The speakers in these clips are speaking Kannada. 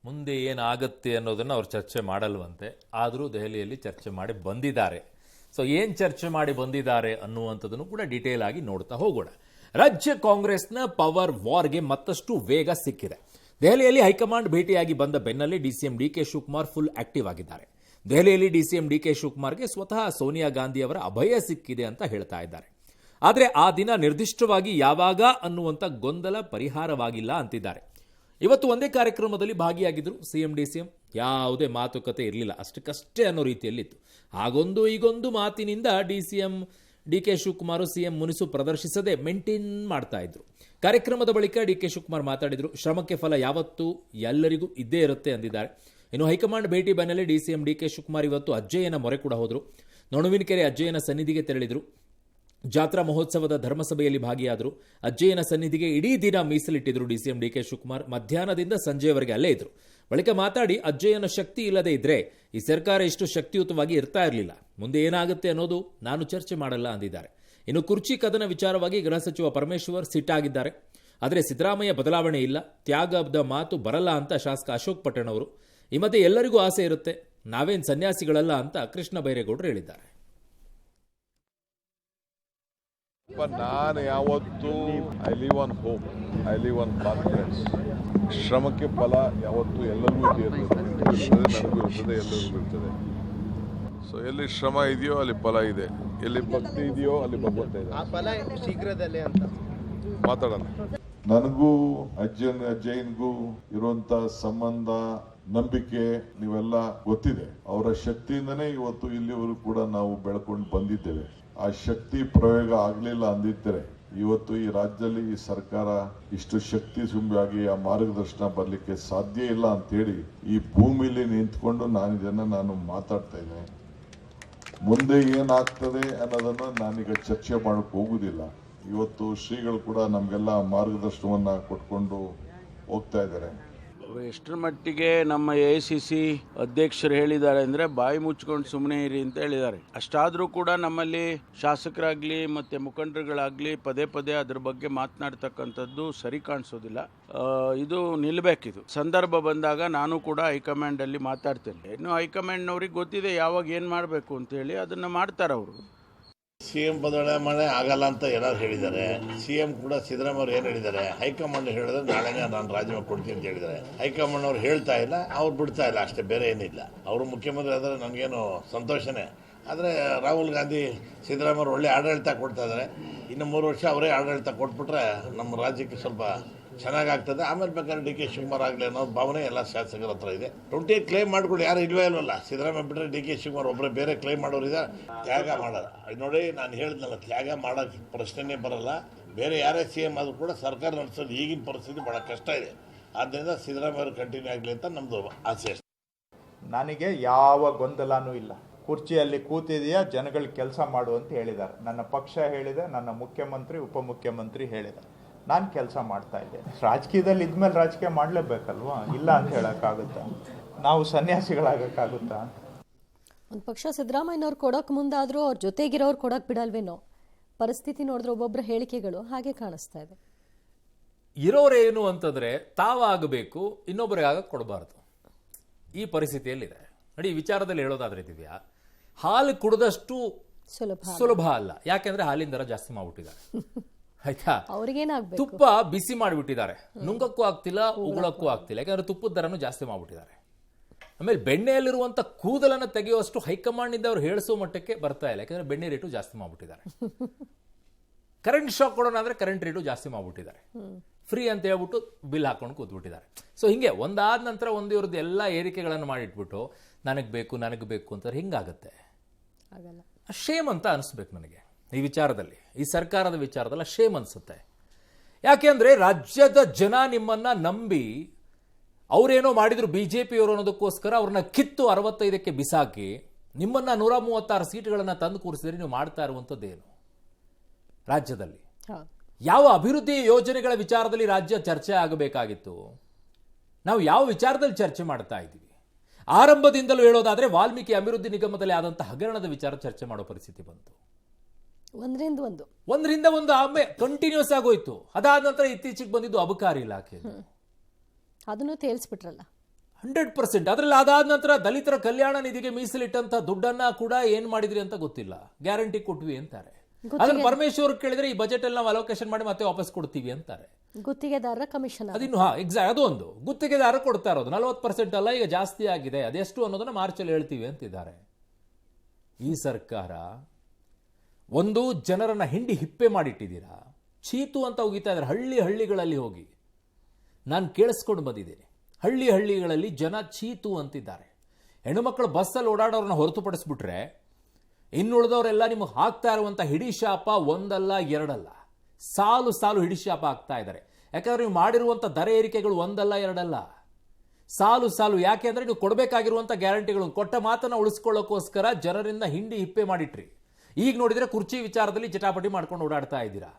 ಮುಂದೆ ಏನಾಗುತ್ತೆ ಅನ್ನೋದನ್ನು ಅವ್ರು ಚರ್ಚೆ ಮಾಡಲ್ವಂತೆ. ಆದರೂ ದೆಹಲಿಯಲ್ಲಿ ಚರ್ಚೆ ಮಾಡಿ ಬಂದಿದ್ದಾರೆ. ಸೊ ಏನು ಚರ್ಚೆ ಮಾಡಿ ಬಂದಿದ್ದಾರೆ ಅನ್ನುವಂಥದ್ದನ್ನು ಕೂಡ ಡೀಟೇಲ್ ಆಗಿ ನೋಡ್ತಾ ಹೋಗೋಣ. ರಾಜ್ಯ ಕಾಂಗ್ರೆಸ್ನ ಪವರ್ ವಾರ್ಗೆ ಮತ್ತಷ್ಟು ವೇಗ ಸಿಕ್ಕಿದೆ. ದೆಹಲಿಯಲ್ಲಿ ಹೈಕಮಾಂಡ್ ಭೇಟಿಯಾಗಿ ಬಂದ ಬೆನ್ನಲ್ಲೇ DCM DK Shivakumar full active ಆಗಿದ್ದಾರೆ. ದೆಹಲಿಯಲ್ಲಿ ಡಿಸಿಎಂ ಡಿಕೆ ಶಿವಕುಮಾರ್ಗೆ ಸ್ವತಃ ಸೋನಿಯಾ ಗಾಂಧಿ ಅವರ ಅಭಯ ಸಿಕ್ಕಿದೆ ಅಂತ ಹೇಳ್ತಾ ಇದ್ದಾರೆ. ಆದರೆ ಆ ದಿನ ನಿರ್ದಿಷ್ಟವಾಗಿ ಯಾವಾಗ ಅನ್ನುವಂಥ ಗೊಂದಲ ಪರಿಹಾರವಾಗಿಲ್ಲ ಅಂತಿದ್ದಾರೆ. ಇವತ್ತು ಒಂದೇ ಕಾರ್ಯಕ್ರಮದಲ್ಲಿ ಭಾಗಿಯಾಗಿದ್ದರು ಸಿಎಂ ಡಿಸಿಎಂ. ಯಾವುದೇ ಮಾತುಕತೆ ಇರಲಿಲ್ಲ, ಅಷ್ಟಕ್ಕಷ್ಟೇ ಅನ್ನೋ ರೀತಿಯಲ್ಲಿತ್ತು. ಹಾಗೊಂದು ಈಗೊಂದು ಮಾತಿನಿಂದ ಡಿಸಿಎಂ ಡಿಕೆ ಶಿವಕುಮಾರ್ ಸಿಎಂ ಮುನಿಸು ಪ್ರದರ್ಶಿಸದೆ ಮೇಂಟೈನ್ ಮಾಡ್ತಾ ಇದ್ರು. ಕಾರ್ಯಕ್ರಮದ ಬಳಿಕ ಡಿಕೆ ಶಿವಕುಮಾರ್ ಮಾತಾಡಿದ್ರು. ಶ್ರಮಕ್ಕೆ ಫಲ ಯಾವತ್ತೂ ಎಲ್ಲರಿಗೂ ಇದ್ದೇ ಇರುತ್ತೆ ಅಂದಿದ್ದಾರೆ. ಇನ್ನು ಹೈಕಮಾಂಡ್ ಭೇಟಿ ಬೆನ್ನಲ್ಲೇ ಡಿಸಿಎಂ ಡಿಕೆ ಶಿವಕುಮಾರ್ ಇವತ್ತು ಅಜ್ಜಯ್ಯನ ಮೊರೆ ಕೂಡ ಹೋದರು. ನೊಣವಿನಕೆರೆ ಅಜ್ಜಯ್ಯನ ಸನ್ನಿಧಿಗೆ ತೆರಳಿದ್ರು. ಜಾತ್ರಾ ಮಹೋತ್ಸವದ ಧರ್ಮಸಭೆಯಲ್ಲಿ ಭಾಗಿಯಾದರು. ಅಜ್ಜಯ್ಯನ ಸನ್ನಿಧಿಗೆ ಇಡೀ ದಿನ ಮೀಸಲಿಟ್ಟಿದ್ರು ಡಿಸಿಎಂ ಡಿಕೆ ಶಿವಕುಮಾರ್. ಮಧ್ಯಾಹ್ನದಿಂದ ಸಂಜೆಯವರೆಗೆ ಅಲ್ಲೇ ಇದ್ರು. ಬಳಿಕ ಮಾತಾಡಿ, ಅಜ್ಜಯ್ಯನ ಶಕ್ತಿ ಇಲ್ಲದೆ ಇದ್ರೆ ಈ ಸರ್ಕಾರ ಇಷ್ಟು ಶಕ್ತಿಯುತವಾಗಿ ಇರ್ತಾ ಇರಲಿಲ್ಲ. ಮುಂದೆ ಏನಾಗುತ್ತೆ ಅನ್ನೋದು ನಾನು ಚರ್ಚೆ ಮಾಡಲ್ಲ ಅಂದಿದ್ದಾರೆ. ಇನ್ನು ಕುರ್ಚಿ ಕದನ ವಿಚಾರವಾಗಿ ಗೃಹ ಸಚಿವ ಪರಮೇಶ್ವರ್ ಸಿಟ್ಟಾಗಿದ್ದಾರೆ. ಆದರೆ ಸಿದ್ದರಾಮಯ್ಯ ಬದಲಾವಣೆ ಇಲ್ಲ, ತ್ಯಾಗದ ಮಾತು ಬರಲ್ಲ ಅಂತ ಶಾಸಕ ಅಶೋಕ್ ಪಟ್ಟಣ್ ಅವರು. ಈ ಮಧ್ಯೆ ಎಲ್ಲರಿಗೂ ಆಸೆ ಇರುತ್ತೆ, ನಾವೇನು ಸನ್ಯಾಸಿಗಳಲ್ಲ ಅಂತ ಕೃಷ್ಣ ಬೈರೇಗೌಡರು ಹೇಳಿದ್ದಾರೆ. ನಾನು ಯಾವತ್ತೂ I live on hope, I live on confidence. ಶ್ರಮಕ್ಕೆ ಫಲ ಯಾವತ್ತೂ ಎಲ್ಲರಿಗೂ ಇರ್ತದೆ, ನನಗೂ ಇರ್ತದೆ, ಎಲ್ಲರಿಗೂ ಇರ್ತದೆ. ಸೊ ಎಲ್ಲಿ ಶ್ರಮ ಇದೆಯೋ ಅಲ್ಲಿ ಫಲ ಇದೆ, ಎಲ್ಲಿ ಭಕ್ತಿ ಇದೆಯೋ ಅಲ್ಲಿ ಭಗವಂತ ಇದೆ. ಆ ಫಲ ಶೀಘ್ರದಲ್ಲೇ ಅಂತ ಮಾತಾಡೋಣ. ನನಗೂ ಅಜ್ಜಯ್ಯನಿಗೂ ಇರುವಂತ ಸಂಬಂಧ, ನಂಬಿಕೆ ನೀವೆಲ್ಲ ಗೊತ್ತಿದೆ. ಅವರ ಶಕ್ತಿಯಿಂದನೇ ಇವತ್ತು ಇಲ್ಲಿವರೆಗೂ ಕೂಡ ನಾವು ಬೆಳ್ಕೊಂಡು ಬಂದಿದ್ದೇವೆ. ಆ ಶಕ್ತಿ ಪ್ರಯೋಗ ಆಗಲಿಲ್ಲ ಅಂದಿದ್ದರೆ ಇವತ್ತು ಈ ರಾಜ್ಯದಲ್ಲಿ ಈ ಸರ್ಕಾರ ಇಷ್ಟು ಶಕ್ತಿ ತುಂಬಿಯಾಗಿ ಆ ಮಾರ್ಗದರ್ಶನ ಬರಲಿಕ್ಕೆ ಸಾಧ್ಯ ಇಲ್ಲ ಅಂತೇಳಿ ಈ ಭೂಮಿಲಿ ನಿಂತ್ಕೊಂಡು ನಾನು ಮಾತಾಡ್ತಾ ಇದ್ದೇನೆ. ಮುಂದೆ ಏನಾಗ್ತದೆ ಅನ್ನೋದನ್ನು ನಾನೀಗ ಚರ್ಚೆ ಮಾಡಕ್ಕೆ ಹೋಗುದಿಲ್ಲ. ಇವತ್ತು ಶ್ರೀಗಳು ಕೂಡ ನಮಗೆಲ್ಲ ಮಾರ್ಗದರ್ಶನವನ್ನ ಕೊಟ್ಕೊಂಡು ಹೋಗ್ತಾ ಇದ್ದಾರೆ. ಎಷ್ಟರ ಮಟ್ಟಿಗೆ ನಮ್ಮ AICC ಅಧ್ಯಕ್ಷರು ಹೇಳಿದ್ದಾರೆ ಅಂದರೆ ಬಾಯಿ ಮುಚ್ಕೊಂಡು ಸುಮ್ಮನೆ ಇರಿ ಅಂತ ಹೇಳಿದ್ದಾರೆ. ಅಷ್ಟಾದರೂ ಕೂಡ ನಮ್ಮಲ್ಲಿ ಶಾಸಕರಾಗಲಿ ಮತ್ತು ಮುಖಂಡರುಗಳಾಗಲಿ ಪದೇ ಪದೇ ಅದ್ರ ಬಗ್ಗೆ ಮಾತನಾಡ್ತಕ್ಕಂಥದ್ದು ಸರಿ ಕಾಣಿಸೋದಿಲ್ಲ. ಇದು ನಿಲ್ಲಬೇಕಿದು. ಸಂದರ್ಭ ಬಂದಾಗ ನಾನು ಕೂಡ ಹೈಕಮಾಂಡಲ್ಲಿ ಮಾತಾಡ್ತೇನೆ. ಇನ್ನು ಹೈಕಮಾಂಡ್ನವ್ರಿಗೆ ಗೊತ್ತಿದೆ ಯಾವಾಗ ಏನು ಮಾಡಬೇಕು ಅಂತೇಳಿ, ಅದನ್ನು ಮಾಡ್ತಾರೆ ಅವರು. ಸಿಎಂ ಬದಲಾವಣೆ ಆಗಲ್ಲ ಅಂತ ಏನಾದ್ರು ಹೇಳಿದ್ದಾರೆ. ಸಿಎಂ ಕೂಡ ಸಿದ್ದರಾಮಯ್ಯ ಅವರು ಏನು ಹೇಳಿದ್ದಾರೆ, ಹೈಕಮಾಂಡ್ ಹೇಳಿದ್ರೆ ನಾಳೆನೇ ನಾನು ರಾಜೀನಾಮೆ ಕೊಡ್ತೀನಿ ಅಂತ ಹೇಳಿದ್ದಾರೆ. ಹೈಕಮಾಂಡ್ ಅವ್ರು ಹೇಳ್ತಾ ಇಲ್ಲ, ಅವ್ರು ಬಿಡ್ತಾ ಇಲ್ಲ, ಅಷ್ಟೇ, ಬೇರೆ ಏನಿಲ್ಲ. ಅವರು ಮುಖ್ಯಮಂತ್ರಿ ಆದರೆ ನನಗೇನು ಸಂತೋಷನೇ. ಆದರೆ ರಾಹುಲ್ ಗಾಂಧಿ ಸಿದ್ದರಾಮಯ್ಯ ಒಳ್ಳೆ ಆಡಳಿತ ಕೊಡ್ತಾ ಇದ್ದಾರೆ. ಇನ್ನು 3 ವರ್ಷ ಅವರೇ ಆಡಳಿತ ಕೊಟ್ಬಿಟ್ರೆ ನಮ್ಮ ರಾಜ್ಯಕ್ಕೆ ಸ್ವಲ್ಪ ಚೆನ್ನಾಗಾಗ್ತದೆ. ಆಮೇಲೆ ಬೇಕಾದ್ರೆ ಡಿಕೆ ಶಿವಕುಮಾರ್ ಆಗಲಿ ಅನ್ನೋ ಭಾವನೆ ಎಲ್ಲ ಶಾಸಕರ ಹತ್ರ ಇದೆ. 28 ಕ್ಲೈಮ್ ಮಾಡ್ಕೊಂಡು ಯಾರು ಇಲ್ವೇ ಇಲ್ವಲ್ಲ. ಸಿದ್ದರಾಮಯ್ಯ ಬಿಟ್ಟರೆ ಡಿಕೆ ಶಿವಕುಮಾರ್ ಒಬ್ಬರೇ ಬೇರೆ ಕ್ಲೈಮ್ ಮಾಡೋರಿದ್ದಾರೆ. ತ್ಯಾಗ ಮಾಡಲ್ಲ. ನೋಡಿ, ನಾನು ಹೇಳಿದ್ನಲ್ಲ, ತ್ಯಾಗ ಮಾಡೋಕ್ಕೆ ಪ್ರಶ್ನೆನೇ ಬರಲ್ಲ. ಬೇರೆ ಯಾರೇ CM ಆದರೂ ಕೂಡ ಸರ್ಕಾರ ನಡೆಸೋದು ಈಗಿನ ಪರಿಸ್ಥಿತಿ ಭಾಳ ಕಷ್ಟ ಇದೆ. ಆದ್ದರಿಂದ ಸಿದ್ದರಾಮಯ್ಯ ಅವರು ಕಂಟಿನ್ಯೂ ಆಗಲಿ ಅಂತ ನಮ್ಮದು ಆಸೆ. ನನಗೆ ಯಾವ ಗೊಂದಲನೂ ಇಲ್ಲ. ಕುರ್ಚಿಯಲ್ಲಿ ಕೂತಿದೆಯಾ, ಜನಗಳು ಕೆಲಸ ಮಾಡು ಅಂತ ಹೇಳಿದ್ದಾರೆ. ನನ್ನ ಪಕ್ಷ ಹೇಳಿದೆ, ನನ್ನ ಮುಖ್ಯಮಂತ್ರಿ ಉಪಮುಖ್ಯಮಂತ್ರಿ ಹೇಳಿದ್ದಾರೆ. ನಾನು ಕೆಲಸ ಮಾಡ್ತಾ ಇದ್ದೇನೆ. ರಾಜಕೀಯದಲ್ಲಿ ಇದ್ಮೇಲೆ ರಾಜಕೀಯ ಮಾಡಲೇಬೇಕಲ್ವಾ? ಇಲ್ಲ ಅಂತ ಹೇಳೋಕ್ಕಾಗುತ್ತಾ? ನಾವು ಸನ್ಯಾಸಿಗಳಾಗಕ್ಕಾಗುತ್ತಾ? ಒಂದು ಪಕ್ಷ ಸಿದ್ದರಾಮಯ್ಯನವ್ರು ಕೊಡೋಕೆ ಮುಂದಾದರೂ ಅವ್ರ ಜೊತೆಗಿರೋರು ಕೊಡೋಕೆ ಬಿಡಲ್ವೇನೋ. ಪರಿಸ್ಥಿತಿ ನೋಡಿದ್ರೆ ಒಬ್ಬೊಬ್ಬರ ಹೇಳಿಕೆಗಳು ಹಾಗೆ ಕಾಣಿಸ್ತಾ ಇದೆ. ಇರೋರೇನು ಅಂತಂದ್ರೆ ತಾವಾಗಬೇಕು, ಇನ್ನೊಬ್ಬರಿಗೆ ಆಗಕ್ಕೆ ಕೊಡಬಾರ್ದು. ಈ ಪರಿಸ್ಥಿತಿಯಲ್ಲಿದೆ ನೋಡಿ. ಈ ವಿಚಾರದಲ್ಲಿ ಹೇಳೋದಾದ್ರೆ ದಿವ್ಯಾ, ಹಾಲು ಕುಡಿದಷ್ಟು ಸುಲಭ ಅಲ್ಲ. ಯಾಕೆಂದ್ರೆ ಹಾಲಿನ ದರ ಜಾಸ್ತಿ ಮಾಡ್ಬಿಟ್ಟಿದ್ದಾರೆ, ಆಯ್ತಾ? ಅವ್ರಿಗೇನಾಗಬೇಕು, ತುಪ್ಪ ಬಿಸಿ ಮಾಡಿಬಿಟ್ಟಿದ್ದಾರೆ, ನುಂಗಕ್ಕೂ ಆಗ್ತಿಲ್ಲ, ಉಗುಳಕ್ಕೂ ಆಗ್ತಿಲ್ಲ. ಯಾಕಂದ್ರೆ ತುಪ್ಪದ ದರನು ಜಾಸ್ತಿ ಮಾಡ್ಬಿಟ್ಟಿದ್ದಾರೆ. ಆಮೇಲೆ ಬೆಣ್ಣೆಯಲ್ಲಿರುವಂತ ಕೂದಲನ್ನು ತೆಗೆಯುವಷ್ಟು ಹೈಕಮಾಂಡ್ ಅವ್ರು ಹೇಳಿಸೋ ಮಟ್ಟಕ್ಕೆ ಬರ್ತಾ ಇಲ್ಲ. ಯಾಕಂದ್ರೆ ಬೆಣ್ಣೆ ರೇಟು ಜಾಸ್ತಿ ಮಾಡ್ಬಿಟ್ಟಿದ್ದಾರೆ. ಕರೆಂಟ್ ಶಾಕ್ ಕೊಡೋಣ ಅಂದ್ರೆ ಕರೆಂಟ್ ರೇಟು ಜಾಸ್ತಿ ಮಾಡ್ಬಿಟ್ಟಿದ್ದಾರೆ. ಫ್ರೀ ಅಂತ ಹೇಳ್ಬಿಟ್ಟು ಬಿಲ್ ಹಾಕೊಂಡು ಕೂತ್ಬಿಟ್ಟಿದ್ದಾರೆ. ಸೊ ಹಿಂಗೆ ಒಂದಾದ ನಂತರ ಒಂದು ಇವ್ರದ್ದು ಎಲ್ಲ ಏರಿಕೆಗಳನ್ನು ಮಾಡಿಟ್ಬಿಟ್ಟು ನನಗೆ ಬೇಕು ಅಂತಾರೆ. ಹಿಂಗಾಗತ್ತೆ, ಶೇಮ್ ಅಂತ ಅನಿಸ್ಬೇಕು ನನಗೆ ಈ ವಿಚಾರದಲ್ಲಿ. ಈ ಸರ್ಕಾರದ ವಿಚಾರದಲ್ಲ, ಶೇಮ್ ಅನಿಸುತ್ತೆ. ಯಾಕೆಂದ್ರೆ ರಾಜ್ಯದ ಜನ ನಿಮ್ಮನ್ನ ನಂಬಿ ಅವರೇನೋ ಮಾಡಿದ್ರು BJPಯವರು ಅನ್ನೋದಕ್ಕೋಸ್ಕರ ಅವ್ರನ್ನ ಕಿತ್ತು 65ಕ್ಕೆ ಬಿಸಾಕಿ ನಿಮ್ಮನ್ನ 136 ಸೀಟ್ಗಳನ್ನು ತಂದು ಕೂರಿಸಿದ್ರೆ ನೀವು ಮಾಡ್ತಾ ಇರುವಂಥದ್ದೇನು? ರಾಜ್ಯದಲ್ಲಿ ಯಾವ ಅಭಿವೃದ್ಧಿ ಯೋಜನೆಗಳ ವಿಚಾರದಲ್ಲಿ ರಾಜ್ಯ ಚರ್ಚೆ ಆಗಬೇಕಾಗಿತ್ತು? ನಾವು ಯಾವ ವಿಚಾರದಲ್ಲಿ ಚರ್ಚೆ ಮಾಡ್ತಾ ಇದ್ದೀವಿ? ಆರಂಭದಿಂದಲೂ ಹೇಳೋದಾದ್ರೆ ವಾಲ್ಮೀಕಿ ಅಭಿವೃದ್ಧಿ ನಿಗಮದಲ್ಲಿ ಆದಂಥ ಹಗರಣದ ವಿಚಾರ ಚರ್ಚೆ ಮಾಡೋ ಪರಿಸ್ಥಿತಿ ಬಂತು. ಒಂದರಿಂದ ಒಂದು ಆಮೇಲೆ ಕಂಟಿನ್ಯೂಸ್ ಆಗೋಯ್ತು. ಅದಾದ ನಂತರ ಇತ್ತೀಚೆಗೆ ಬಂದಿದ್ದು ಅಬಕಾರಿ ಇಲಾಖೆ, ಅದನ್ನು ತೇಲ್ಸ್ಬಿಟ್ರಲ್ಲ. 100%. ಅದರಲ್ಲಿ ಅದಾದ ನಂತರ ದಲಿತರ ಕಲ್ಯಾಣ ನಿಧಿಗೆ ಮೀಸಲಿಟ್ಟಂತ ದುಡ್ಡನ್ನ ಕೂಡ ಏನ್ ಮಾಡಿದ್ರಿ ಅಂತ ಗೊತ್ತಿಲ್ಲ. ಗ್ಯಾರಂಟಿ ಕೊಟ್ವಿ ಅಂತಾರೆ. ಅದನ್ನ ಪರಮೇಶ್ವರ್ ಕೇಳಿದ್ರೆ ಈ ಬಜೆಟ್ ಅಲ್ಲಿ ನಾವು ಅಲೋಕೇಶನ್ ಮಾಡಿ ಮತ್ತೆ ವಾಪಸ್ ಕೊಡ್ತೀವಿ ಅಂತಾರೆ. ಗುತ್ತಿಗೆದಾರರ ಕಮಿಷನ್ ಅದಿನ್ನು ಎಕ್ಸಾಕ್ಟ್ ಅದು ಒಂದು ಗುತ್ತಿಗೆದಾರ ಕೊಡ್ತಾ ಇರೋದು 40% ಅಲ್ಲ, ಈಗ ಜಾಸ್ತಿ ಆಗಿದೆ, ಅದೆಷ್ಟು ಅನ್ನೋದನ್ನ ಮಾರ್ಚಲ್ಲಿ ಹೇಳ್ತೀವಿ ಅಂತಿದ್ದಾರೆ. ಈ ಸರ್ಕಾರ ಒಂದು ಜನರನ್ನ ಹಿಂಡಿ ಹಿಪ್ಪೆ ಮಾಡಿಟ್ಟಿದ್ದೀರಾ. ಚೀತು ಅಂತ ಉಗಿತಾ ಇದ್ದಾರೆ ಹಳ್ಳಿಗಳಲ್ಲಿ ಹೋಗಿ. ನಾನು ಕೇಳಿಸ್ಕೊಂಡು ಬಂದಿದ್ದೇನೆ, ಹಳ್ಳಿಗಳಲ್ಲಿ ಜನ ಚೀತು ಅಂತಿದ್ದಾರೆ. ಹೆಣ್ಣುಮಕ್ಕಳು ಬಸ್ಸಲ್ಲಿ ಓಡಾಡೋರನ್ನ ಹೊರತುಪಡಿಸ್ಬಿಟ್ರೆ ಇನ್ನುಳಿದವರೆಲ್ಲ ನಿಮಗೆ ಹಾಕ್ತಾ ಇರುವಂಥ ಹಿಡಿಶಾಪ ಒಂದಲ್ಲ ಎರಡಲ್ಲ, ಸಾಲು ಹಿಡಿಶಾಪ ಆಗ್ತಾ ಇದ್ದಾರೆ. ಯಾಕಂದ್ರೆ ನೀವು ಮಾಡಿರುವಂಥ ದರ ಏರಿಕೆಗಳು ಒಂದಲ್ಲ ಎರಡಲ್ಲ, ಸಾಲು. ಯಾಕೆ ಅಂದರೆ ನೀವು ಕೊಡಬೇಕಾಗಿರುವಂಥ ಗ್ಯಾರಂಟಿಗಳು ಕೊಟ್ಟ ಮಾತನ್ನು ಉಳಿಸ್ಕೊಳ್ಳೋಕ್ಕೋಸ್ಕರ ಜನರಿಂದ ಹಿಂಡಿ ಹಿಪ್ಪೆ ಮಾಡಿಟ್ರಿ. ಈಗ ನೋಡಿದರೆ ಕುರ್ಚಿ ವಿಚಾರದಲ್ಲಿ ಜಟಾಪಟಿ ಮಾಡ್ಕೊಂಡು ಓಡಾಡ್ತಾ ಇದ್ದೀರಾ.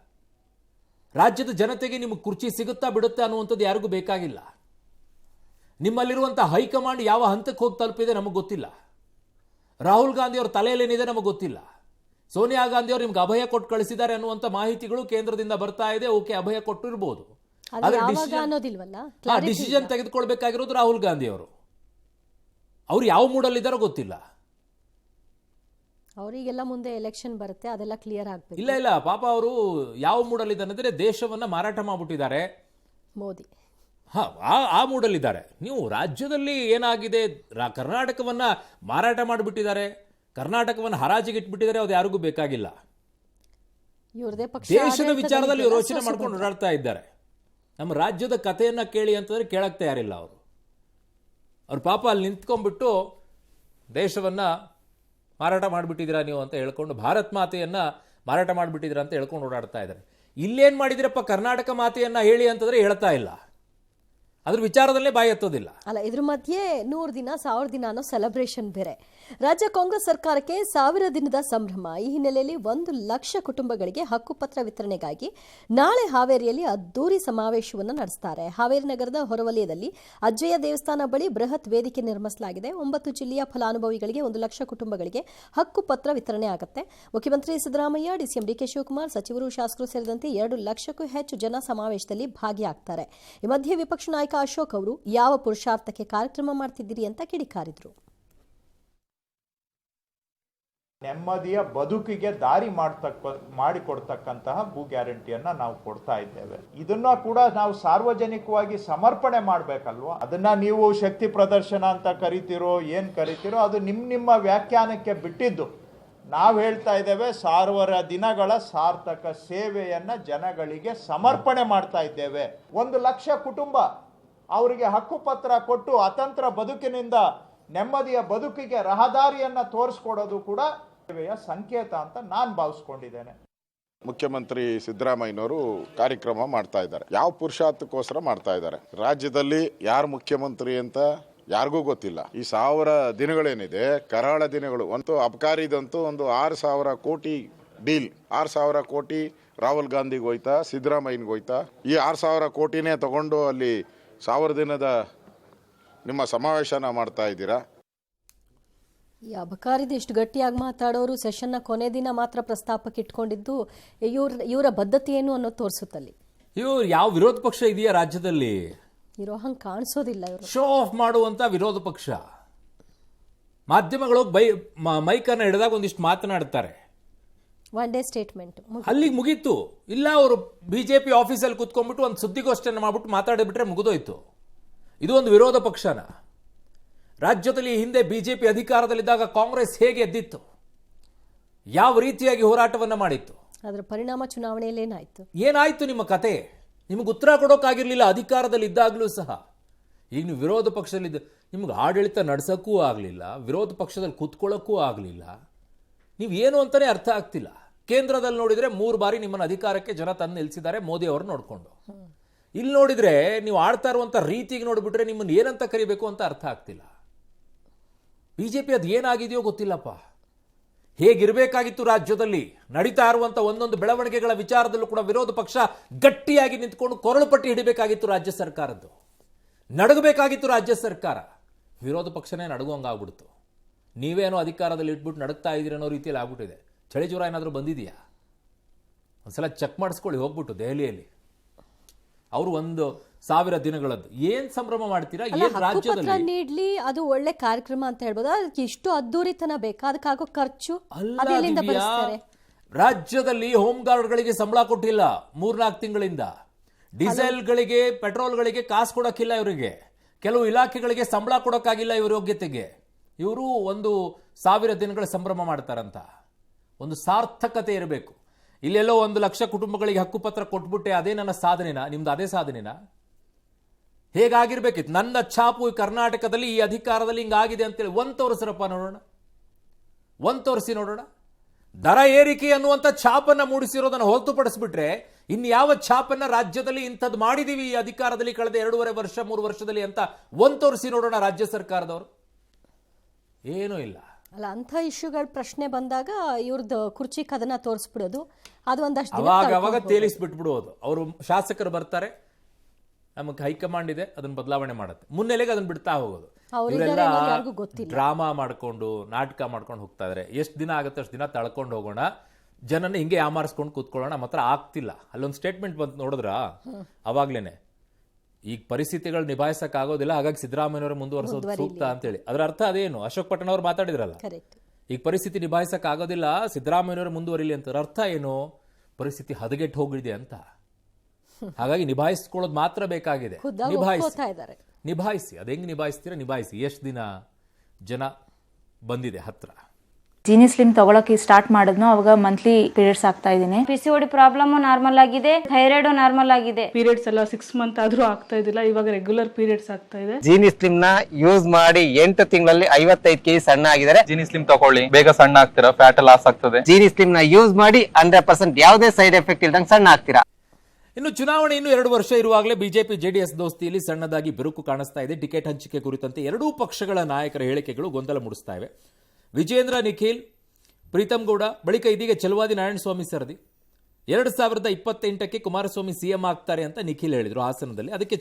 ರಾಜ್ಯದ ಜನತೆಗೆ ನಿಮಗೆ ಕುರ್ಚಿ ಸಿಗುತ್ತಾ ಬಿಡುತ್ತಾ ಅನ್ನುವಂಥದ್ದು ಯಾರಿಗೂ ಬೇಕಾಗಿಲ್ಲ. ನಿಮ್ಮಲ್ಲಿರುವಂಥ ಹೈಕಮಾಂಡ್ ಯಾವ ಹಂತಕ್ಕೆ ಹೋಗಿ ತಲುಪಿದೆ ನಮಗೆ ಗೊತ್ತಿಲ್ಲ. ರಾಹುಲ್ ಗಾಂಧಿ ಅವ್ರ ತಲೆಯಲ್ಲೇನಿದೆ ನಮಗೆ ಗೊತ್ತಿಲ್ಲ. ಸೋನಿಯಾ ಗಾಂಧಿ ಅವರು ನಿಮ್ಗೆ ಅಭಯ ಕೊಟ್ಟು ಕಳಿಸಿದ್ದಾರೆ ಅನ್ನುವಂಥ ಮಾಹಿತಿಗಳು ಕೇಂದ್ರದಿಂದ ಬರ್ತಾ ಇದೆ. ಓಕೆ, ಅಭಯ ಕೊಟ್ಟಿರ್ಬೋದು, ಡಿಸಿಷನ್ ತೆಗೆದುಕೊಳ್ಬೇಕಾಗಿರೋದು ರಾಹುಲ್ ಗಾಂಧಿ ಅವರು. ಅವ್ರು ಯಾವ ಮೂಡಲ್ಲಿದ್ದಾರೋ ಗೊತ್ತಿಲ್ಲ. ಅವರಿಗೆಲ್ಲ ಮುಂದೆ ಎಲೆಕ್ಷನ್ ಬರುತ್ತೆ, ಅದೆಲ್ಲ ಕ್ಲಿಯರ್ ಆಗ್ಬೇಕು. ಇಲ್ಲ ಪಾಪ ಅವರು ಯಾವ ಮೂಡಲ್ಲಿದ್ದಾರೆ ಅಂದ್ರೆ ದೇಶವನ್ನ ಮಾರಾಟ ಮಾಡ್ಬಿಟ್ಟಿದ್ದಾರೆ ಮೋದಿ. ಆ ಮೂಡಲ್ಲಿದ್ದಾರೆ. ನೀವು ರಾಜ್ಯದಲ್ಲಿ ಏನಾಗಿದೆ, ಕರ್ನಾಟಕವನ್ನ ಮಾರಾಟ ಮಾಡಿಬಿಟ್ಟಿದ್ದಾರೆ, ಕರ್ನಾಟಕವನ್ನು ಹರಾಜಿಗೆ ಇಟ್ಬಿಟ್ಟಿದ್ದಾರೆ. ಅದು ಯಾರಿಗೂ ಬೇಕಾಗಿಲ್ಲ. ದೇಶದ ವಿಚಾರದಲ್ಲಿ ಇವರು ಯೋಚನೆ ಮಾಡ್ಕೊಂಡು ಓಡಾಡ್ತಾ ಇದ್ದಾರೆ. ನಮ್ಮ ರಾಜ್ಯದ ಕಥೆಯನ್ನ ಕೇಳಿ ಅಂತಂದ್ರೆ ಕೇಳಕ್ ತಯಾರಿಲ್ಲ ಅವರು. ಅವ್ರ ಪಾಪ ಅಲ್ಲಿ ನಿಂತ್ಕೊಂಡ್ಬಿಟ್ಟು ದೇಶವನ್ನ ಮಾರಾಟ ಮಾಡಿಬಿಟ್ಟಿದ್ದೀರಾ ನೀವು ಅಂತ ಹೇಳ್ಕೊಂಡು, ಭಾರತ್ ಮಾತೆಯನ್ನ ಮಾರಾಟ ಮಾಡಿಬಿಟ್ಟಿದ್ದೀರಾ ಅಂತ ಹೇಳ್ಕೊಂಡು ಓಡಾಡ್ತಾ ಇದ್ದಾರೆ. ಇಲ್ಲೇನ್ ಮಾಡಿದಿರಪ್ಪ, ಕರ್ನಾಟಕ ಮಾತೆಯನ್ನ ಹೇಳಿ ಅಂತಂದ್ರೆ ಹೇಳ್ತಾ ಇಲ್ಲ, ಅದ್ರ ವಿಚಾರದಲ್ಲೇ ಬಾಯಿ ಎತ್ತೋದಿಲ್ಲ. ಅಲ್ಲ, ಇದ್ರ ಮಧ್ಯೆ 100 ದಿನ 1000 ದಿನ ಅನ್ನೋ ಸೆಲೆಬ್ರೇಷನ್ ಬೇರೆ. ರಾಜ್ಯ ಕಾಂಗ್ರೆಸ್ ಸರ್ಕಾರಕ್ಕೆ 1000 ದಿನದ ಸಂಭ್ರಮ. ಈ ಹಿನ್ನೆಲೆಯಲ್ಲಿ 1 ಲಕ್ಷ ಕುಟುಂಬಗಳಿಗೆ ಹಕ್ಕುಪತ್ರ ವಿತರಣೆಗಾಗಿ ನಾಳೆ ಹಾವೇರಿಯಲ್ಲಿ ಅದ್ದೂರಿ ಸಮಾವೇಶವನ್ನು ನಡೆಸ್ತಾರೆ. ಹಾವೇರಿ ನಗರದ ಹೊರವಲಯದಲ್ಲಿ ಅಜ್ಜಯ್ಯ ದೇವಸ್ಥಾನ ಬಳಿ ಬೃಹತ್ ವೇದಿಕೆ ನಿರ್ಮಿಸಲಾಗಿದೆ. 9 ಜಿಲ್ಲೆಯ ಫಲಾನುಭವಿಗಳಿಗೆ 1 ಲಕ್ಷ ಕುಟುಂಬಗಳಿಗೆ ಹಕ್ಕುಪತ್ರ ವಿತರಣೆ ಆಗುತ್ತೆ. ಮುಖ್ಯಮಂತ್ರಿ ಸಿದ್ದರಾಮಯ್ಯ, ಡಿಸಿಎಂ ಡಿಕೆ ಶಿವಕುಮಾರ್, ಸಚಿವರು, ಶಾಸಕರು ಸೇರಿದಂತೆ 2 ಲಕ್ಷಕ್ಕೂ ಹೆಚ್ಚು ಜನ ಸಮಾವೇಶದಲ್ಲಿ ಭಾಗಿಯಾಗ್ತಾರೆ. ಈ ಮಧ್ಯೆ ವಿಪಕ್ಷ ನಾಯಕ ಅಶೋಕ್ ಅವರು ಯಾವ ಪುರುಷಾರ್ಥಕ್ಕೆ ಕಾರ್ಯಕ್ರಮ ಮಾಡ್ತಿದ್ದೀರಿ ಅಂತ ಕಿಡಿಕಾರಿದ್ರು. ನೆಮ್ಮದಿಯ ಬದುಕಿಗೆ ದಾರಿ ಮಾಡಿಕೊಡ್ತಕ್ಕಂತಹ ಭೂ ಗ್ಯಾರಂಟಿಯನ್ನ ನಾವು ಕೊಡ್ತಾ ಇದ್ದೇವೆ. ಇದನ್ನ ಕೂಡ ನಾವು ಸಾರ್ವಜನಿಕವಾಗಿ ಸಮರ್ಪಣೆ ಮಾಡ್ಬೇಕಲ್ವಾ? ಅದನ್ನ ನೀವು ಶಕ್ತಿ ಪ್ರದರ್ಶನ ಅಂತ ಕರಿತಿರೋ ಏನ್ ಕರಿತಿರೋ ಅದು ನಿಮ್ಮ ವ್ಯಾಖ್ಯಾನಕ್ಕೆ ಬಿಟ್ಟಿದ್ದು. ನಾವು ಹೇಳ್ತಾ ಇದ್ದೇವೆ 1000 ದಿನಗಳ ಸಾರ್ಥಕ ಸೇವೆಯನ್ನ ಜನಗಳಿಗೆ ಸಮರ್ಪಣೆ ಮಾಡ್ತಾ ಇದ್ದೇವೆ. 1 ಲಕ್ಷ ಕುಟುಂಬ ಅವರಿಗೆ ಹಕ್ಕುಪತ್ರ ಕೊಟ್ಟು ಅತಂತ್ರ ಬದುಕಿನಿಂದ ನೆಮ್ಮದಿಯ ಬದುಕಿಗೆ ರಹದಾರಿಯನ್ನ ತೋರಿಸ್ಕೊಡೋದು ಕೂಡ ಸೇವೆಯ ಸಂಕೇತ ಅಂತ ನಾನು ಭಾವಿಸ್ಕೊಂಡಿದ್ದೇನೆ. ಮುಖ್ಯಮಂತ್ರಿ ಸಿದ್ದರಾಮಯ್ಯನವರು ಕಾರ್ಯಕ್ರಮ ಮಾಡ್ತಾ ಇದ್ದಾರೆ. ಯಾವ ಪುರುಷಾರ್ಥಕ್ಕೋಸ್ಕರ ಮಾಡ್ತಾ ಇದ್ದಾರೆ? ರಾಜ್ಯದಲ್ಲಿ ಯಾರು ಮುಖ್ಯಮಂತ್ರಿ ಅಂತ ಯಾರಿಗೂ ಗೊತ್ತಿಲ್ಲ. ಈ 1000 ದಿನಗಳೇನಿದೆ, ಕರಾಳ ದಿನಗಳು. ಒಂದು ಅಬಕಾರಿದಂತೂ ಒಂದು 6000 ಕೋಟಿ ಡೀಲ್. 6000 ಕೋಟಿ ರಾಹುಲ್ ಗಾಂಧಿಗೆ ಹೋಯ್ತಾ, ಸಿದ್ದರಾಮಯ್ಯನಿಗೆ ಹೋಯ್ತಾ? ಈ 6000 ಕೋಟಿನೇ ತಗೊಂಡು ಅಲ್ಲಿ 1000 ದಿನದ ನಿಮ್ಮ ಸಮಾವೇಶನ ಮಾಡ್ತಾ ಇದ್ದೀರಾ? ಈ ಅಬಕಾರಿದ ಇಷ್ಟು ಗಟ್ಟಿಯಾಗಿ ಮಾತಾಡೋರು ಸೆಷನ್ನ ಕೊನೆ ದಿನ ಮಾತ್ರ ಪ್ರಸ್ತಾಪಕ್ಕೆ ಇಟ್ಕೊಂಡಿದ್ದು ಇವರ ಬದ್ಧತೆ ಏನು ಅನ್ನೋದು ತೋರಿಸುತ್ತಲ್ಲಿ. ಇವ್ರು ಯಾವ ವಿರೋಧ ಪಕ್ಷ ಇದೆಯಾ ರಾಜ್ಯದಲ್ಲಿ? ಇರೋ ಹಂಗೆ ಕಾಣಿಸೋದಿಲ್ಲ. ಇವರು ಶೋ ಆಫ್ ಮಾಡುವಂತ ವಿರೋಧ ಪಕ್ಷ. ಮಾಧ್ಯಮಗಳು ಮೈಕನ್ನು ಹಿಡಿದಾಗ ಒಂದಿಷ್ಟು ಮಾತನಾಡ್ತಾರೆ, ಒನ್ ಡೇ ಸ್ಟೇಟ್ಮೆಂಟ್ ಅಲ್ಲಿಗೆ ಮುಗೀತು. ಇಲ್ಲ, ಅವರು ಬಿಜೆಪಿ ಆಫೀಸಲ್ಲಿ ಕುತ್ಕೊಂಡ್ಬಿಟ್ಟು ಒಂದು ಸುದ್ದಿಗೋಷ್ಠಿಯನ್ನು ಮಾಡ್ಬಿಟ್ಟು ಮಾತಾಡಿಬಿಟ್ರೆ ಮುಗಿದೋಯ್ತು. ಇದು ಒಂದು ವಿರೋಧ ಪಕ್ಷನ. ರಾಜ್ಯದಲ್ಲಿ ಹಿಂದೆ ಬಿಜೆಪಿ ಅಧಿಕಾರದಲ್ಲಿದ್ದಾಗ ಕಾಂಗ್ರೆಸ್ ಹೇಗೆ ಎದ್ದಿತ್ತು, ಯಾವ ರೀತಿಯಾಗಿ ಹೋರಾಟವನ್ನ ಮಾಡಿತ್ತು, ಅದರ ಪರಿಣಾಮ ಚುನಾವಣೆಯಲ್ಲಿ ಏನಾಯ್ತು ನಿಮ್ಮ ಕತೆ? ನಿಮ್ಗೆ ಉತ್ತರ ಕೊಡೋಕ್ಕಾಗಿರ್ಲಿಲ್ಲ ಅಧಿಕಾರದಲ್ಲಿ ಇದ್ದಾಗಲೂ ಸಹ. ಈಗ ನೀವು ವಿರೋಧ ಪಕ್ಷದಲ್ಲಿದ್ದ, ನಿಮ್ಗೆ ಆಡಳಿತ ನಡೆಸೋಕ್ಕೂ ಆಗಲಿಲ್ಲ, ವಿರೋಧ ಪಕ್ಷದಲ್ಲಿ ಕೂತ್ಕೊಳ್ಳೋಕ್ಕೂ ಆಗಲಿಲ್ಲ. ನೀವು ಏನು ಅಂತಾನೆ ಅರ್ಥ ಆಗ್ತಿಲ್ಲ. ಕೇಂದ್ರದಲ್ಲಿ ನೋಡಿದ್ರೆ 3 ಬಾರಿ ನಿಮ್ಮನ್ನು ಅಧಿಕಾರಕ್ಕೆ ಜನ ತಂದು ನಿಲ್ಲಿಸಿದ್ದಾರೆ, ಮೋದಿ ಅವರು ನೋಡಿಕೊಂಡು. ಇಲ್ಲಿ ನೋಡಿದ್ರೆ ನೀವು ಆಡ್ತಾ ಇರುವಂಥ ರೀತಿಗೆ ನೋಡಿಬಿಟ್ರೆ ನಿಮ್ಮನ್ನು ಏನಂತ ಕರಿಬೇಕು ಅಂತ ಅರ್ಥ ಆಗ್ತಿಲ್ಲ. ಬಿಜೆಪಿ ಅದು ಏನಾಗಿದೆಯೋ ಗೊತ್ತಿಲ್ಲಪ್ಪ. ಹೇಗಿರಬೇಕಾಗಿತ್ತು ರಾಜ್ಯದಲ್ಲಿ ನಡೀತಾ ಇರುವಂಥ ಒಂದೊಂದು ಬೆಳವಣಿಗೆಗಳ ವಿಚಾರದಲ್ಲೂ ಕೂಡ ವಿರೋಧ ಪಕ್ಷ ಗಟ್ಟಿಯಾಗಿ ನಿಂತ್ಕೊಂಡು ಕೊರಳು ಪಟ್ಟಿ ಹಿಡಿಬೇಕಾಗಿತ್ತು. ರಾಜ್ಯ ಸರ್ಕಾರದ್ದು ನಡಗಬೇಕಾಗಿತ್ತು. ರಾಜ್ಯ ಸರ್ಕಾರ ವಿರೋಧ ಪಕ್ಷನೇ ನಡಗುವಂಗಾಗ್ಬಿಡ್ತು. ನೀವೇನೋ ಅಧಿಕಾರದಲ್ಲಿ ಇಟ್ಬಿಟ್ಟು ನಡಗ್ತಾ ಇದ್ದೀರಿ ಅನ್ನೋ ರೀತಿಯಲ್ಲಿ ಆಗ್ಬಿಟ್ಟಿದೆ. ಚಳಿ ಜ್ವರ ಏನಾದರೂ ಬಂದಿದೆಯಾ? ಒಂದ್ಸಲ ಚೆಕ್ ಮಾಡಿಸ್ಕೊಳ್ಳಿ ಹೋಗ್ಬಿಟ್ಟು ದೆಹಲಿಯಲ್ಲಿ. ಅವರು ಒಂದು 1000 ದಿನಗಳದ್ದು. ಏನ್ ಸಂಭ್ರಮ ಮಾಡ್ತೀರಾ? ಅಲ್ಲ, ಏನ್ ಹಕ್ಕುಪತ್ರ ರಾಜ್ಯದಲ್ಲಿ ನೀಡ್ಲಿ, ಅದು ಒಳ್ಳೆ ಕಾರ್ಯಕ್ರಮ ಅಂತ ಹೇಳ್ಬೋದು. ಅದಕ್ಕೆ ಇಷ್ಟು ಅದ್ದೂರಿತನ ಬೇಕಾ? ಅದಕ್ಕಾಗೋ ಖರ್ಚು ಅಲ್ಲ ಅದೆಲ್ಲಿಂದ ದಿವ್ಯಾ, ಭರಿಸ್ತಾರೆ? ರಾಜ್ಯದಲ್ಲಿ ಹೋಮ್ ಗಾರ್ಡ್ಗಳಿಗೆ ಸಂಬಳ ಕೊಟ್ಟಿಲ್ಲ 3-4 ತಿಂಗಳಿಂದ. ಡೀಸೆಲ್ಗಳಿಗೆ, ಪೆಟ್ರೋಲ್ಗಳಿಗೆ ಕಾಸು ಕೊಡೋಕ್ಕಿಲ್ಲ ಇವರಿಗೆ. ಕೆಲವು ಇಲಾಖೆಗಳಿಗೆ ಸಂಬಳ ಕೊಡೋಕ್ಕಾಗಿಲ್ಲ ಇವ್ರ ಯೋಗ್ಯತೆಗೆ. ಇವರು 1000 ದಿನಗಳ ಸಂಭ್ರಮ ಮಾಡ್ತಾರಂತ. ಒಂದು ಸಾರ್ಥಕತೆ ಇರಬೇಕು. ಇಲ್ಲೆಲ್ಲೋ 1 ಲಕ್ಷ ಕುಟುಂಬಗಳಿಗೆ ಹಕ್ಕುಪತ್ರ ಕೊಟ್ಬಿಟ್ಟೆ, ಅದೇ ನನ್ನ ಸಾಧನೆನಾ? ನಿಮ್ದು ಅದೇ ಸಾಧನೆನಾ? ಹೇಗಾಗಿರ್ಬೇಕಿತ್ತು? ನನ್ನ ಛಾಪು ಕರ್ನಾಟಕದಲ್ಲಿ ಈ ಅಧಿಕಾರದಲ್ಲಿ ಹಿಂಗಾಗಿದೆ ಅಂತೇಳಿ ಒಂದು ತೋರಿಸ್ರಪ್ಪ ನೋಡೋಣ, ಒಂದು ತೋರಿಸಿ ನೋಡೋಣ. ದರ ಏರಿಕೆ ಅನ್ನುವಂಥ ಛಾಪನ್ನ ಮೂಡಿಸಿರೋದನ್ನು ಹೊರತುಪಡಿಸ್ಬಿಟ್ರೆ ಇನ್ನು ಯಾವ ಛಾಪನ್ನ ರಾಜ್ಯದಲ್ಲಿ ಇಂಥದ್ದು ಮಾಡಿದೀವಿ ಈ ಅಧಿಕಾರದಲ್ಲಿ ಕಳೆದ 2.5 ವರ್ಷ 3 ವರ್ಷದಲ್ಲಿ ಅಂತ ಒಂದು ತೋರಿಸಿ ನೋಡೋಣ ರಾಜ್ಯ ಸರ್ಕಾರದವರು. ಏನೂ ಇಲ್ಲ. ಅಲ್ಲ, ಅಂಥ ಇಶ್ಯೂಗಳ ಪ್ರಶ್ನೆ ಬಂದಾಗ ಇವ್ರದ್ದು ಕುರ್ಚಿ ಕದನ ತೋರಿಸ್ಬಿಡೋದು, ಅದು ಒಂದಷ್ಟು ಅವಾಗ ತೇಲಿಸ್ಬಿಟ್ಬಿಡೋದು. ಅವರು ಶಾಸಕರು ಬರ್ತಾರೆ, ನಮಗೆ ಹೈಕಮಾಂಡ್ ಇದೆ, ಅದನ್ನ ಬದಲಾವಣೆ ಮಾಡುತ್ತೆ, ಮುನ್ನೆಲೆಗೆ ಅದನ್ನ ಬಿಡ್ತಾ ಹೋಗೋದು. ಇವರೆಲ್ಲ ಡ್ರಾಮಾ ಮಾಡ್ಕೊಂಡು ನಾಟಕ ಮಾಡ್ಕೊಂಡು ಹೋಗ್ತಾ ಇದಾರೆ. ಎಷ್ಟು ದಿನ ಆಗುತ್ತೆ ಅಷ್ಟು ದಿನ ತಳ್ಕೊಂಡು ಹೋಗೋಣ, ಜನನ ಹಿಂಗೆ ಯಾಮಾರಿಸ್ಕೊಂಡು ಕೂತ್ಕೊಳ್ಳೋಣ. ನಮ್ಮ ಹತ್ರ ಆಗ್ತಿಲ್ಲ. ಅಲ್ಲೊಂದು ಸ್ಟೇಟ್ಮೆಂಟ್ ಬಂತು ನೋಡಿದ್ರ, ಅವಾಗ್ಲೇನೆ ಈಗ ಪರಿಸ್ಥಿತಿಗಳು ನಿಭಾಯಿಸಕ್ ಆಗೋದಿಲ್ಲ, ಹಾಗಾಗಿ ಸಿದ್ದರಾಮಯ್ಯನವರು ಮುಂದುವರಿಸೋದು ಸೂಕ್ತ ಅಂತೇಳಿ. ಅದರ ಅರ್ಥ ಅದೇನು? ಅಶೋಕ್ ಪಟ್ಟಣ ಅವ್ರು ಮಾತಾಡಿದ್ರಲ್ಲ, ಈಗ ಪರಿಸ್ಥಿತಿ ನಿಭಾಯಿಸಕ್ ಆಗೋದಿಲ್ಲ, ಸಿದ್ದರಾಮಯ್ಯನವರು ಮುಂದುವರಿಲಿ ಅಂತ. ಅರ್ಥ ಏನು? ಪರಿಸ್ಥಿತಿ ಹದಗೆಟ್ಟು ಹೋಗಿದೆ ಅಂತ. ಹಾಗಾಗಿ ನಿಭಾಯಿಸ್ಕೊಳ್ಳೋದು ಮಾತ್ರ ಬೇಕಾಗಿದೆ. ನಿಭಾಯಿಸಿ. ಅದ್ ಹೆಂಗ್ ನಿಭಾಯಿಸ್ತೀರಾ? ನಿಭಾಯಿಸಿ. ಎಷ್ಟು ದಿನ ಜನ ಬಂದಿದೆ ಹತ್ರ. ಜೀನಿ ಸ್ಲಿಮ್ ತಗೊಳಕ್ಕೆ ಸ್ಟಾರ್ಟ್ ಮಾಡಿದ್ನೋ ಅವಾಗ ಮಂತ್ಲಿ ಪೀರಿಯಡ್ಸ್ ಆಗ್ತಾ ಇದೀನಿ. PCOD ಪ್ರಾಬ್ಲಮ್ ನಾರ್ಮಲ್ ಆಗಿದೆ, ಥೈರಾಯ್ಡ್ ನಾರ್ಮಲ್ ಆಗಿದೆ. ಪೀರಿಯಡ್ಸ್ ಎಲ್ಲ 6 ಮಂತ್ ಆದ್ರೂ ಆಗ್ತಾ ಇದಿಲ್ಲ, ಇವಾಗ ರೆಗ್ಯುಲರ್ ಪೀರಿಯಡ್ಸ್ ಆಗ್ತಾ ಇದೆ. ಜೀನಿ ಸ್ಲಿಮ್ ನ ಯೂಸ್ ಮಾಡಿ 8 ತಿಂಗಳಲ್ಲಿ 55 kg ಸಣ್ಣ ಆಗಿದ್ದಾರೆ. ಜೀನಿ ಸ್ಲಿಮ್ ತಗೊಳ್ಳಿ, ಬೇಗ ಸಣ್ಣ ಆಗ್ತೀರಾ, ಫ್ಯಾಟ್ ಲಾಸ್ ಆಗ್ತದೆ. ಜೀನಿ ಸ್ಲಿಮ್ ನ ಯೂಸ್ ಮಾಡಿ 100% ಯಾವುದೇ ಸೈಡ್ ಎಫೆಕ್ಟ್ ಇಲ್ದಂಗೆ ಸಣ್ಣ ಆಗ್ತೀರಾ. ಇನ್ನು ಚುನಾವಣೆ ಇನ್ನು 2 ವರ್ಷ ಇರುವಾಗಲೇ ಬಿಜೆಪಿ ಜೆಡಿಎಸ್ ದೋಸ್ತಿಯಲ್ಲಿ ಸಣ್ಣದಾಗಿ ಬಿರುಕು ಕಾಣಿಸ್ತಾ ಇದೆ. ಟಿಕೆಟ್ ಹಂಚಿಕೆ ಕುರಿತಂತೆ ಎರಡೂ ಪಕ್ಷಗಳ ನಾಯಕರ ಹೇಳಿಕೆಗಳು ಗೊಂದಲ ಮೂಡಿಸ್ತಾ ಇವೆ. ವಿಜೇಂದ್ರ ನಿಖಿಲ್, ಪ್ರೀತಮ್ ಗೌಡ ಬಳಿಕ ಇದೀಗ ಛಲವಾದಿ ನಾರಾಯಣಸ್ವಾಮಿ ಸರದಿ. 2028ಕ್ಕೆ ಕುಮಾರಸ್ವಾಮಿ ಸಿಎಂ ಆಗ್ತಾರೆ ಅಂತ ನಿಖಿಲ್ ಹೇಳಿದ್ರು ಹಾಸನದಲ್ಲಿ. ಅದಕ್ಕೆ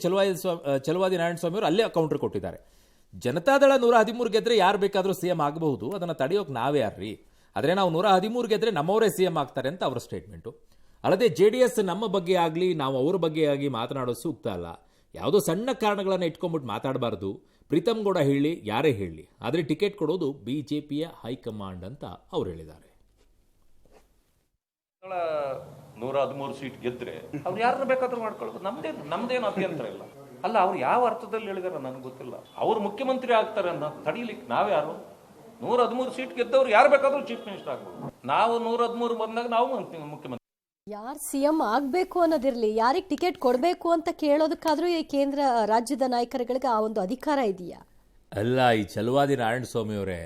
ಛಲವಾದಿ ನಾರಾಯಣಸ್ವಾಮಿ ಅವರು ಅಲ್ಲೇ ಕೌಂಟರ್ ಕೊಟ್ಟಿದ್ದಾರೆ. ಜನತಾದಳ 113 ಗೆದ್ರೆ ಯಾರು ಬೇಕಾದರೂ ಸಿಎಂ ಆಗಬಹುದು, ಅದನ್ನು ತಡೆಯೋಕೆ ನಾವೇ ಯಾರ್ರಿ? ಆದರೆ ನಾವು 113 ಗೆದ್ರೆ ನಮ್ಮವರೇ ಸಿಎಂ ಆಗ್ತಾರೆ ಅಂತ ಅವರ ಸ್ಟೇಟ್ಮೆಂಟು. ಅಲ್ಲದೆ ಜೆಡಿಎಸ್ ನಮ್ಮ ಬಗ್ಗೆ ಆಗಲಿ ನಾವು ಅವ್ರ ಬಗ್ಗೆ ಆಗಿ ಮಾತನಾಡೋದು ಸೂಕ್ತ ಅಲ್ಲ. ಯಾವುದೋ ಸಣ್ಣ ಕಾರಣಗಳನ್ನು ಇಟ್ಕೊಂಡ್ಬಿಟ್ಟು ಮಾತಾಡಬಾರ್ದು. ಪ್ರೀತಮ್ ಗೌಡ ಹೇಳಿ, ಯಾರೇ ಹೇಳಿ, ಆದರೆ ಟಿಕೆಟ್ ಕೊಡೋದು ಬಿಜೆಪಿಯ ಹೈಕಮಾಂಡ್ ಅಂತ ಅವ್ರು ಹೇಳಿದ್ದಾರೆ. 113 ಸೀಟ್ ಗೆದ್ರೆ ಅವ್ರು ಯಾರನ್ನ ಬೇಕಾದ್ರೂ ಮಾಡ್ಕೊಳ್ಳೋದು, ನಮ್ದೇನು ಅಭ್ಯಂತರ ಇಲ್ಲ. ಅಲ್ಲ, ಅವ್ರು ಯಾವ ಅರ್ಥದಲ್ಲಿ ಹೇಳಿದಾರೆ ನನಗೆ ಗೊತ್ತಿಲ್ಲ. ಅವ್ರು ಮುಖ್ಯಮಂತ್ರಿ ಆಗ್ತಾರೆ ಅಂತ ತಡೀಲಿಕ್ಕೆ ನಾವ್ಯಾರು? 113 ಸೀಟ್ ಗೆದ್ದವ್ರು ಯಾರು ಬೇಕಾದ್ರೂ ಚೀಫ್ ಮಿನಿಸ್ಟರ್ ಆಗ್ಬೋದು. ನಾವು 113 ಬಂದಾಗ ನಾವು ಮುಖ್ಯಮಂತ್ರಿ. ಯಾರು ಸಿಎಂ ಆಗಬೇಕು ಅನ್ನೋದಿರಲಿ, ಯಾರಿಗೆ ಟಿಕೆಟ್ ಕೊಡಬೇಕು ಅಂತ ಕೇಳೋದಕ್ಕಾದ್ರೂ ಈ ಕೇಂದ್ರ ರಾಜ್ಯದ ನಾಯಕರುಗಳಿಗೆ ಆ ಒಂದು ಅಧಿಕಾರ ಇದೆಯಾ? ಅಲ್ಲ, ಈ ಛಲವಾದಿ ನಾರಾಯಣಸ್ವಾಮಿ ಅವರೇ,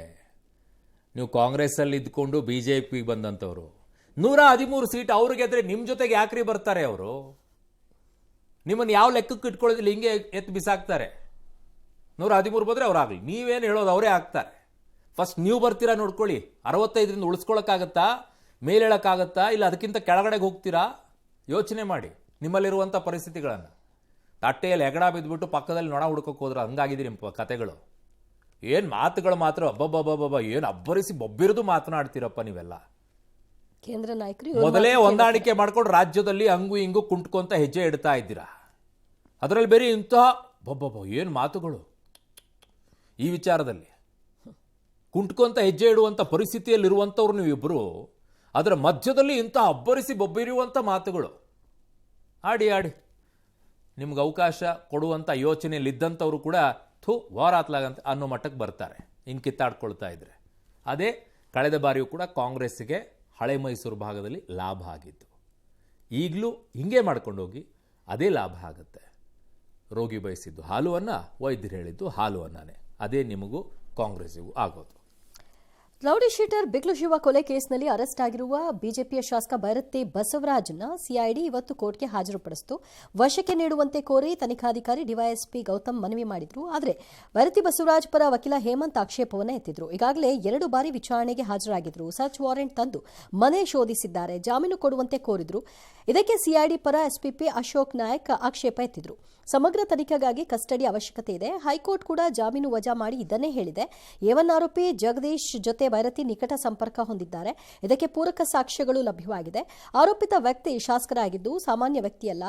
ನೀವು ಕಾಂಗ್ರೆಸ್ಸಲ್ಲಿ ಇದ್ಕೊಂಡು ಬಿಜೆಪಿಗೆ ಬಂದಂಥವ್ರು, 113 ಸೀಟ್ ಅವ್ರಿಗೆ ಗೆದ್ರೆ ನಿಮ್ಮ ಜೊತೆಗೆ ಯಾಕ್ರಿ ಬರ್ತಾರೆ ಅವರು? ನಿಮ್ಮನ್ನು ಯಾವ ಲೆಕ್ಕಕ್ಕೆ ಇಟ್ಕೊಳ್ಳೋದಿಲ್ಲ, ಹಿಂಗೆ ಎತ್ತು ಬಿಸಾಕ್ತಾರೆ. 113 ಬಂದರೆ ಅವ್ರಾಗಲಿ, ನೀವೇನು ಹೇಳೋದು ಅವರೇ ಆಗ್ತಾರೆ. ಫಸ್ಟ್ ನೀವು ಬರ್ತೀರಾ ನೋಡ್ಕೊಳ್ಳಿ. 65ರಿಂದ ಉಳಿಸ್ಕೊಳಕ್ಕಾಗತ್ತಾ? ಮೇಲೇಳಕ್ಕಾಗತ್ತಾ? ಇಲ್ಲ ಅದಕ್ಕಿಂತ ಕೆಳಗಡೆಗೆ ಹೋಗ್ತೀರಾ? ಯೋಚನೆ ಮಾಡಿ ನಿಮ್ಮಲ್ಲಿರುವಂಥ ಪರಿಸ್ಥಿತಿಗಳನ್ನು. ತಟ್ಟೆಯಲ್ಲಿ ಹೆಗಡ ಬಿದ್ದುಬಿಟ್ಟು ಪಕ್ಕದಲ್ಲಿ ನೊಣ ಹುಡ್ಕೋಕೆ ಹೋದ್ರೆ ಹಂಗಾಗಿದೆ ನಿಮ್ಮ ಕತೆಗಳು. ಏನು ಮಾತುಗಳು ಮಾತ್ರ ಅಬ್ಬಬ್ಬಬ್ಬಬ್ಬ, ಏನು ಅಬ್ಬರಿಸಿ ಬೊಬ್ಬಿರಿದು ಮಾತನಾಡ್ತೀರಪ್ಪ ನೀವೆಲ್ಲ. ಕೇಂದ್ರ ನಾಯಕರು ಮೊದಲೇ ಹೊಂದಾಣಿಕೆ ಮಾಡ್ಕೊಂಡು ರಾಜ್ಯದಲ್ಲಿ ಹಂಗು ಹಿಂಗು ಕುಂಟ್ಕೊಂತ ಹೆಜ್ಜೆ ಇಡ್ತಾ ಇದ್ದೀರಾ. ಅದರಲ್ಲಿ ಬೇರೆ ಇಂತಹ ಬೊಬ್ಬಬ್ಬ ಏನು ಮಾತುಗಳು. ಈ ವಿಚಾರದಲ್ಲಿ ಕುಂಟ್ಕೊಂತ ಹೆಜ್ಜೆ ಇಡುವಂಥ ಪರಿಸ್ಥಿತಿಯಲ್ಲಿರುವಂಥವ್ರು ನೀವಿಬ್ಬರು, ಅದರ ಮಧ್ಯದಲ್ಲಿ ಇಂಥ ಅಬ್ಬರಿಸಿ ಬೊಬ್ಬಿರುವಂಥ ಮಾತುಗಳು. ಆಡಿ ನಿಮ್ಗೆ ಅವಕಾಶ ಕೊಡುವಂಥ ಯೋಚನೆಯಲ್ಲಿದ್ದಂಥವ್ರು ಕೂಡ ವಾರಾತ್ಲಾಗಂತ ಅನ್ನೋ ಮಟ್ಟಕ್ಕೆ ಬರ್ತಾರೆ ಇನ್ನು ಕಿತ್ತಾಡ್ಕೊಳ್ತಾ ಇದ್ರೆ. ಅದೇ ಕಳೆದ ಬಾರಿಯೂ ಕೂಡ ಕಾಂಗ್ರೆಸ್ಸಿಗೆ ಹಳೆ ಮೈಸೂರು ಭಾಗದಲ್ಲಿ ಲಾಭ ಆಗಿತ್ತು. ಈಗಲೂ ಹಿಂಗೆ ಮಾಡ್ಕೊಂಡು ಹೋಗಿ ಅದೇ ಲಾಭ ಆಗುತ್ತೆ. ರೋಗಿ ಬಯಸಿದ್ದು ಹಾಲು ಅನ್ನ, ವೈದ್ಯರು ಹೇಳಿದ್ದು ಹಾಲು ಅನ್ನನೇ. ಅದೇ ನಿಮಗೂ ಕಾಂಗ್ರೆಸ್ಸಿಗೂ ಆಗೋದು. ರೌಡಿ ಶೀಟರ್ ಬಿಕ್ಲು ಶಿವ ಕೊಲೆ ಕೇಸ್ನಲ್ಲಿ ಅರೆಸ್ಟ್ ಆಗಿರುವ ಬಿಜೆಪಿಯ ಶಾಸಕ ಭೈರತಿ ಬಸವರಾಜ್ನ ಸಿಐಡಿ ಇವತ್ತು ಕೋರ್ಟ್ಗೆ ಹಾಜರುಪಡಿಸಿತು. ವಶಕ್ಕೆ ನೀಡುವಂತೆ ಕೋರಿ ತನಿಖಾಧಿಕಾರಿ ಡಿವೈಎಸ್ಪಿ ಗೌತಮ್ ಮನವಿ ಮಾಡಿದ್ರು. ಆದರೆ ಭೈರತಿ ಬಸವರಾಜ್ ಪರ ವಕೀಲ ಹೇಮಂತ್ ಆಕ್ಷೇಪವನ್ನು ಎತ್ತಿದ್ರು. ಈಗಾಗಲೇ 2 ಬಾರಿ ವಿಚಾರಣೆಗೆ ಹಾಜರಾಗಿದ್ರು. ಸರ್ಚ್ ವಾರೆಂಟ್ ತಂದು ಮನೆ ಶೋಧಿಸಿದ್ದಾರೆ. ಜಾಮೀನು ಕೊಡುವಂತೆ ಕೋರಿದ್ರು. ಇದಕ್ಕೆ ಸಿಐಡಿ ಪರ ಎಸ್ಪಿಪಿ ಅಶೋಕ್ ನಾಯಕ್ ಆಕ್ಷೇಪ ಎತ್ತಿದ್ರು. ಸಮಗ್ರ ತನಿಖೆಗಾಗಿ ಕಸ್ಟಡಿ ಅವಶ್ಯಕತೆ ಇದೆ. ಹೈಕೋರ್ಟ್ ಕೂಡ ಜಾಮೀನು ವಜಾ ಮಾಡಿ ಇದನ್ನೇ ಹೇಳಿದೆ. A1 ಆರೋಪಿ ಜಗದೀಶ್ ಜೊತೆ ಭೈರತಿ ನಿಕಟ ಸಂಪರ್ಕ ಹೊಂದಿದ್ದಾರೆ. ಇದಕ್ಕೆ ಪೂರಕ ಸಾಕ್ಷ್ಯಗಳು ಲಭ್ಯವಾಗಿದೆ. ಆರೋಪಿತ ವ್ಯಕ್ತಿ ಶಾಸಕರಾಗಿದ್ದು ಸಾಮಾನ್ಯ ವ್ಯಕ್ತಿಯಲ್ಲ.